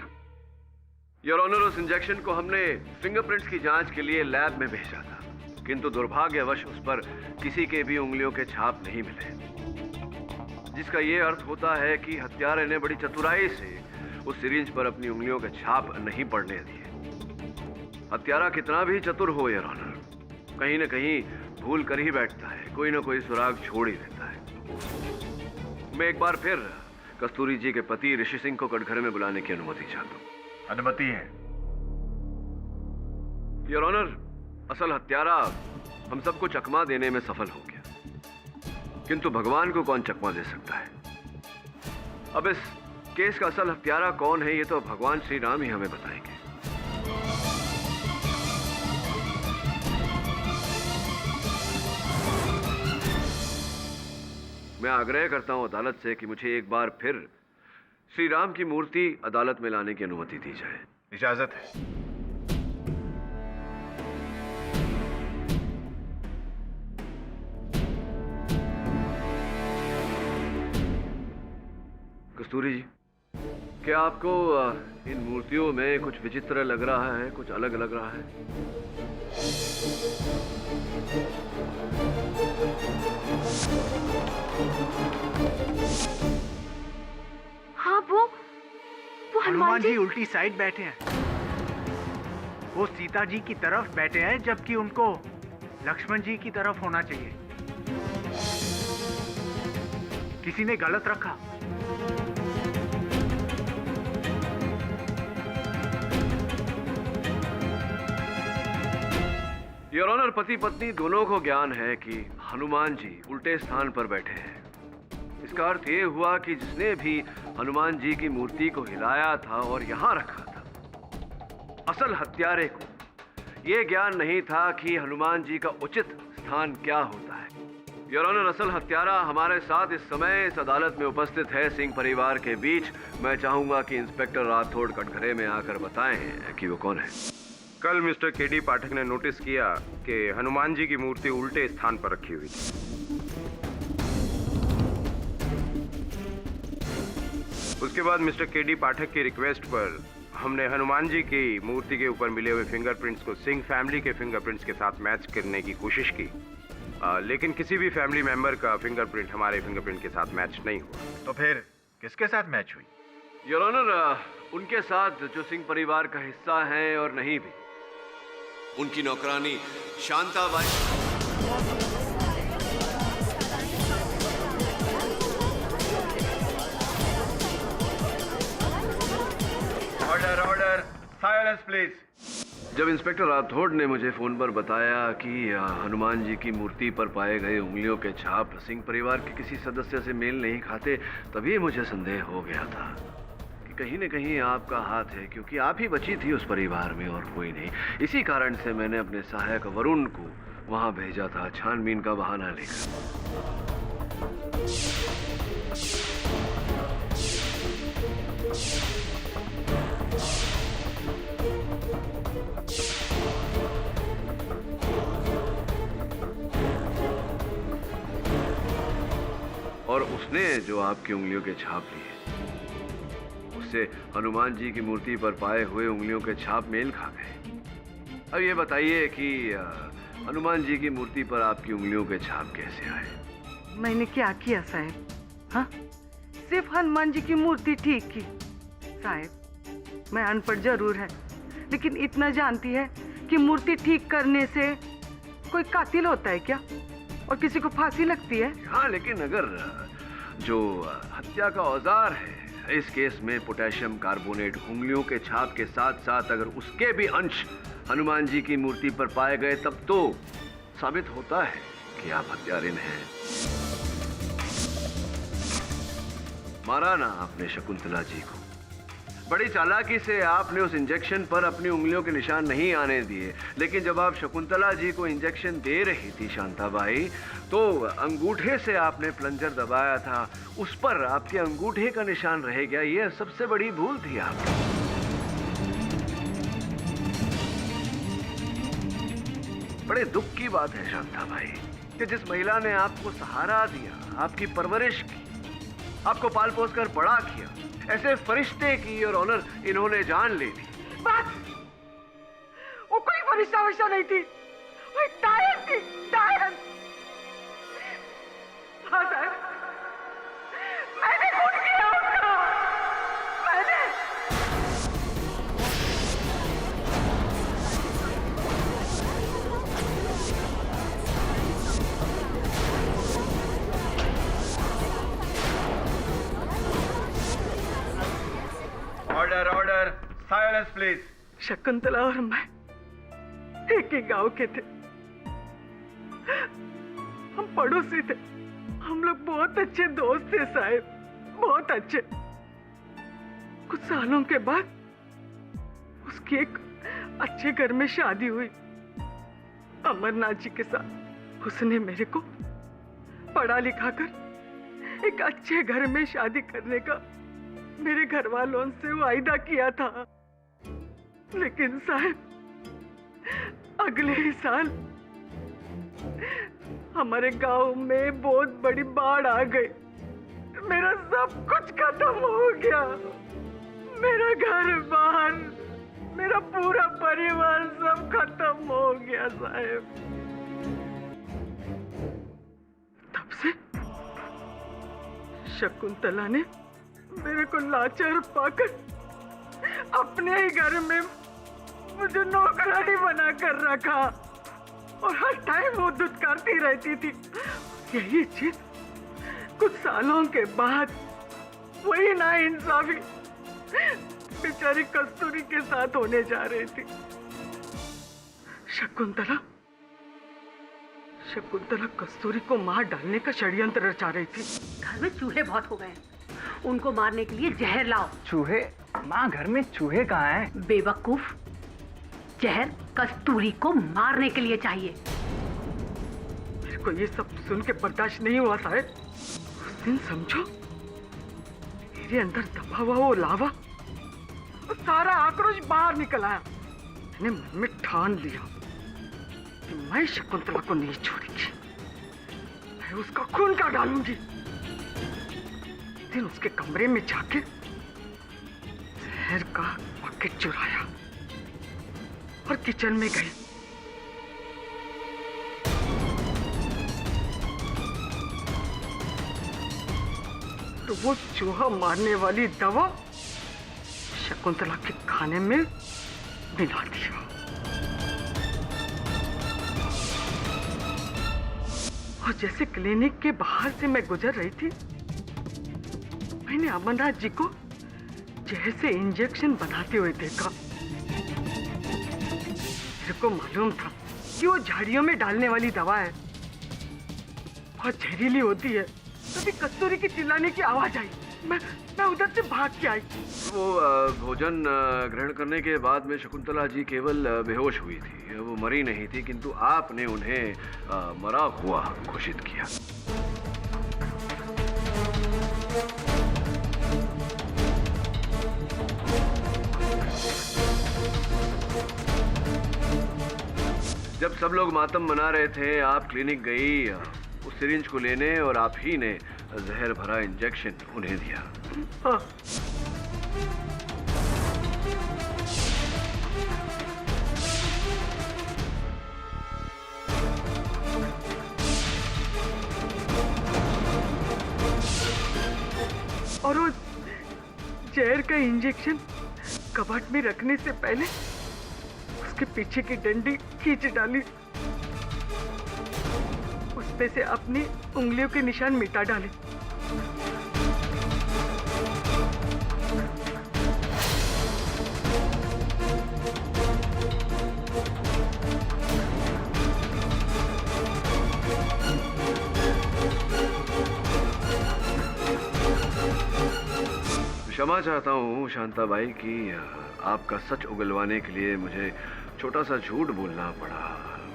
योर ऑनर, उस इंजेक्शन को हमने फिंगरप्रिंट्स की जांच के लिए लैब में भेजा था, किंतु दुर्भाग्यवश उस पर किसी के भी उंगलियों के छाप नहीं मिले, जिसका ये अर्थ होता है कि हत्यारे ने बड़ी चतुराई से उस सिरिंज पर अपनी उंगलियों के छाप नहीं पड़ने दिए। हत्यारा कितना भी चतुर हो योर ऑनर, कहीं न कहीं भूल कर ही बैठता है, कोई ना कोई सुराग छोड़ ही देता है। मैं एक बार फिर कस्तूरी जी के पति ऋषि सिंह को कटघरे में बुलाने की अनुमति चाहता हूँ। अनुमति है। योर ऑनर, असल हत्यारा हम सबको चकमा देने में सफल हो गया, किंतु भगवान को कौन चकमा दे सकता है? अब इस केस का असल हत्यारा कौन है, ये तो भगवान श्री राम ही हमें बताएंगे। मैं आग्रह करता हूं अदालत से कि मुझे एक बार फिर श्री राम की मूर्ति अदालत में लाने की अनुमति दी जाए। इजाजत है। कस्तूरी जी, क्या आपको इन मूर्तियों में कुछ विचित्र लग रहा है, कुछ अलग लग रहा है? हाँ, वो हनुमान जी उल्टी साइड बैठे हैं। वो सीता जी की तरफ बैठे हैं, जबकि उनको लक्ष्मण जी की तरफ होना चाहिए। किसी ने गलत रखा। योर ऑनर, पति पत्नी दोनों को ज्ञान है कि हनुमान जी उल्टे स्थान पर बैठे हैं। इसका अर्थ ये हुआ कि जिसने भी हनुमान जी की मूर्ति को हिलाया था और यहां रखा था, असल हत्यारे को यह ज्ञान नहीं था कि हनुमान जी का उचित स्थान क्या होता है। योर ऑनर, असल हत्यारा हमारे साथ इस समय इस अदालत में उपस्थित है, सिंह परिवार के बीच। मैं चाहूंगा कि इंस्पेक्टर राठौड़ कटघरे में आकर बताएं कि वो कौन है। कल मिस्टर केडी पाठक ने नोटिस किया कि हनुमान जी की मूर्ति उल्टे स्थान पर रखी हुई थी। उसके बाद मिस्टर केडी पाठक की रिक्वेस्ट पर हमने हनुमान जी की मूर्ति के ऊपर मिले हुए फिंगरप्रिंट्स को सिंह फैमिली के फिंगरप्रिंट्स के साथ मैच करने की कोशिश की। लेकिन किसी भी फैमिली मेंबर का फिंगरप्रिंट हमारे फिंगरप्रिंट के साथ मैच नहीं हुआ। तो फिर किसके साथ मैच हुई? योर ऑनर, उनके साथ जो सिंह परिवार का हिस्सा हैं और नहीं भी। उनकी नौकरानी Shantabai. Order order, silence please. जब इंस्पेक्टर राठौड़ ने मुझे फोन पर बताया कि हनुमान जी की मूर्ति पर पाए गए उंगलियों के छाप सिंह परिवार के किसी सदस्य से मेल नहीं खाते, तभी मुझे संदेह हो गया था कि कहीं न कहीं आपका हाथ है, क्योंकि आप ही बची थी उस परिवार में और कोई नहीं। इसी कारण से मैंने अपने सहायक वरुण को वहां भेजा था छानबीन का बहाना लेकर। और उसने जो आपकी उंगलियों के छाप लिए, उससे हनुमान जी की मूर्ति पर पाए हुए उंगलियों के छाप मेल खा गए। अब ये बताइए कि हनुमान जी की मूर्ति पर आपकी उंगलियों के छाप कैसे आए? मैंने क्या किया साहब? हाँ, सिर्फ हनुमान जी की मूर्ति ठीक की। साहब, मैं अनपढ़ जरूर है, लेकिन इतना जानती है कि मूर्ति ठीक करने से कोई कातिल होता है क्या, और किसी को फांसी लगती है? हाँ, लेकिन अगर जो हत्या का औजार है, इस केस में पोटेशियम कार्बोनेट उंगलियों के छाप के साथ साथ अगर उसके भी अंश हनुमान जी की मूर्ति पर पाए गए, तब तो साबित होता है कि आप हत्यारिन हैं। मारा ना आपने शकुंतला जी को। बड़ी चालाकी से आपने उस इंजेक्शन पर अपनी उंगलियों के निशान नहीं आने दिए, लेकिन जब आप शकुंतला जी को इंजेक्शन दे रही थी शांताबाई, तो अंगूठे से आपने प्लंजर दबाया था, उस पर आपके अंगूठे का निशान रह गया। यह सबसे बड़ी भूल थी आपकी। बड़े दुख की बात है शांताबाई कि जिस महिला ने आपको सहारा दिया, आपकी परवरिश की, आपको पाल पोस कर बड़ा किया, ऐसे फरिश्ते की और ऑनर इन्होंने जान ले ली। बस, वो कोई फरिश्ता वरिश्ता नहीं थी, वो एक डायन थी, डायन। हाँ साहब, मैंने खून किया उसका, मैंने। Order order, silence please. Shakuntala और मैं एक ही गांव के थे, हम पड़ोसी थे, हम लोग बहुत अच्छे दोस्त थे साहब, बहुत अच्छे। कुछ सालों के बाद उसकी एक अच्छे घर में शादी हुई अमरनाथ जी के साथ। उसने मेरे को पढ़ा लिखा कर एक अच्छे घर में शादी करने का मेरे घर वालों से वायदा किया था, लेकिन साहब अगले ही साल हमारे गांव में बहुत बड़ी बाढ़ आ गई। मेरा सब कुछ खत्म हो गया, मेरा घर बार, मेरा पूरा परिवार सब खत्म हो गया साहब। तब से शकुंतला ने मेरे को लाचार पाकर अपने ही घर में मुझे नौकरानी बना कर रखा, और हर टाइम वो दुत्कारती रहती थी। यही चीज कुछ सालों के बाद वही नाइंसाफी बेचारी कस्तूरी के साथ होने जा रही थी। शकुंतला कस्तूरी को मार डालने का षड्यंत्र रचा रही थी। घर में चूहे बहुत हो गए हैं, उनको मारने के लिए जहर लाओ। चूहे? माँ, घर में चूहे कहाँ हैं? बेवकूफ, जहर कस्तूरी को मारने के लिए चाहिए। मेरे को ये सब सुन के बर्दाश्त नहीं हुआ साहब। उस दिन समझो मेरे अंदर दबा हुआ वो लावा, वो सारा आक्रोश बाहर निकल आया। मैंने मन में ठान लिया कि मैं शकुंतला को नहीं छोड़ूंगी, मैं उसका खून का डालूंगी। दिन उसके कमरे में जाके जहर का पैकेट चुराया और किचन में गई। वो चूहा मारने वाली दवा शकुंतला के खाने में मिला दिया। और जैसे क्लिनिक के बाहर से मैं गुजर रही थी, मैंने अमरनाथ जी को जहर से इंजेक्शन बनाते हुए देखा। मेरे को मालूम था कि वो झाड़ियों में डालने वाली दवा है, बहुत जहरीली होती है। तभी कस्तूरी की चिल्लाने की आवाज आई। मैं उधर से भाग के आई। वो भोजन ग्रहण करने के बाद में शकुंतला जी केवल बेहोश हुई थी, वो मरी नहीं थी, किंतु आपने उन्हें मरा हुआ घोषित किया। जब सब लोग मातम मना रहे थे, आप क्लिनिक गई उस सिरिंज को लेने और आप ही ने जहर भरा इंजेक्शन उन्हें दिया। हाँ। और वो जहर का इंजेक्शन कबर्ड में रखने से पहले उसके पीछे की डंडी खींच डाली, उसपे से अपनी उंगलियों के निशान मिटा डाले। क्षमा चाहता हूँ शांताबाई कि आपका सच उगलवाने के लिए मुझे छोटा सा झूठ बोलना पड़ा।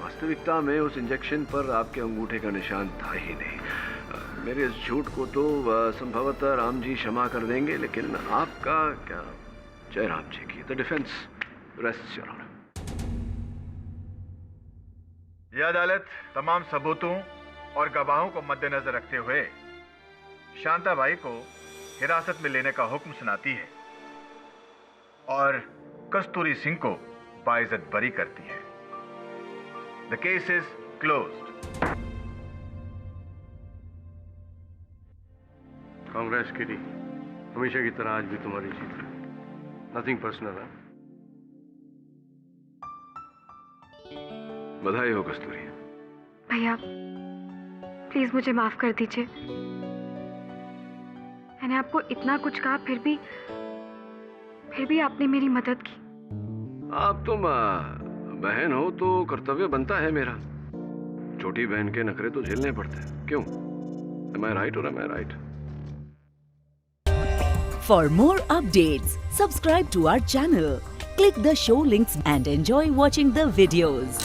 वास्तविकता में उस इंजेक्शन पर आपके अंगूठे का निशान था ही नहीं। मेरे इस झूठ को तो संभवतः राम जी क्षमा कर देंगे, लेकिन आपका क्या। जय राम जी की। The defence rests your honour. यह अदालत तमाम सबूतों और गवाहों को मद्देनजर रखते हुए शांताबाई को हिरासत में लेने का हुक्म सुनाती है और कस्तूरी सिंह को बाइज्जत बरी करती है। The case is closed. Congress KD, हमेशा की तरह आज भी तुम्हारी जीत है। नथिंग पर्सनल है। बधाई हो कस्तूरी। भैया प्लीज मुझे माफ कर दीजिए। मैंने आपको इतना कुछ कहा, फिर भी आपने मेरी मदद की। आप तुम बहन हो तो कर्तव्य बनता है मेरा। छोटी बहन के नखरे तो झेलने पड़ते हैं, क्यों? Am I right or am I right? For more updates, subscribe to our channel, click the show links and enjoy watching the videos.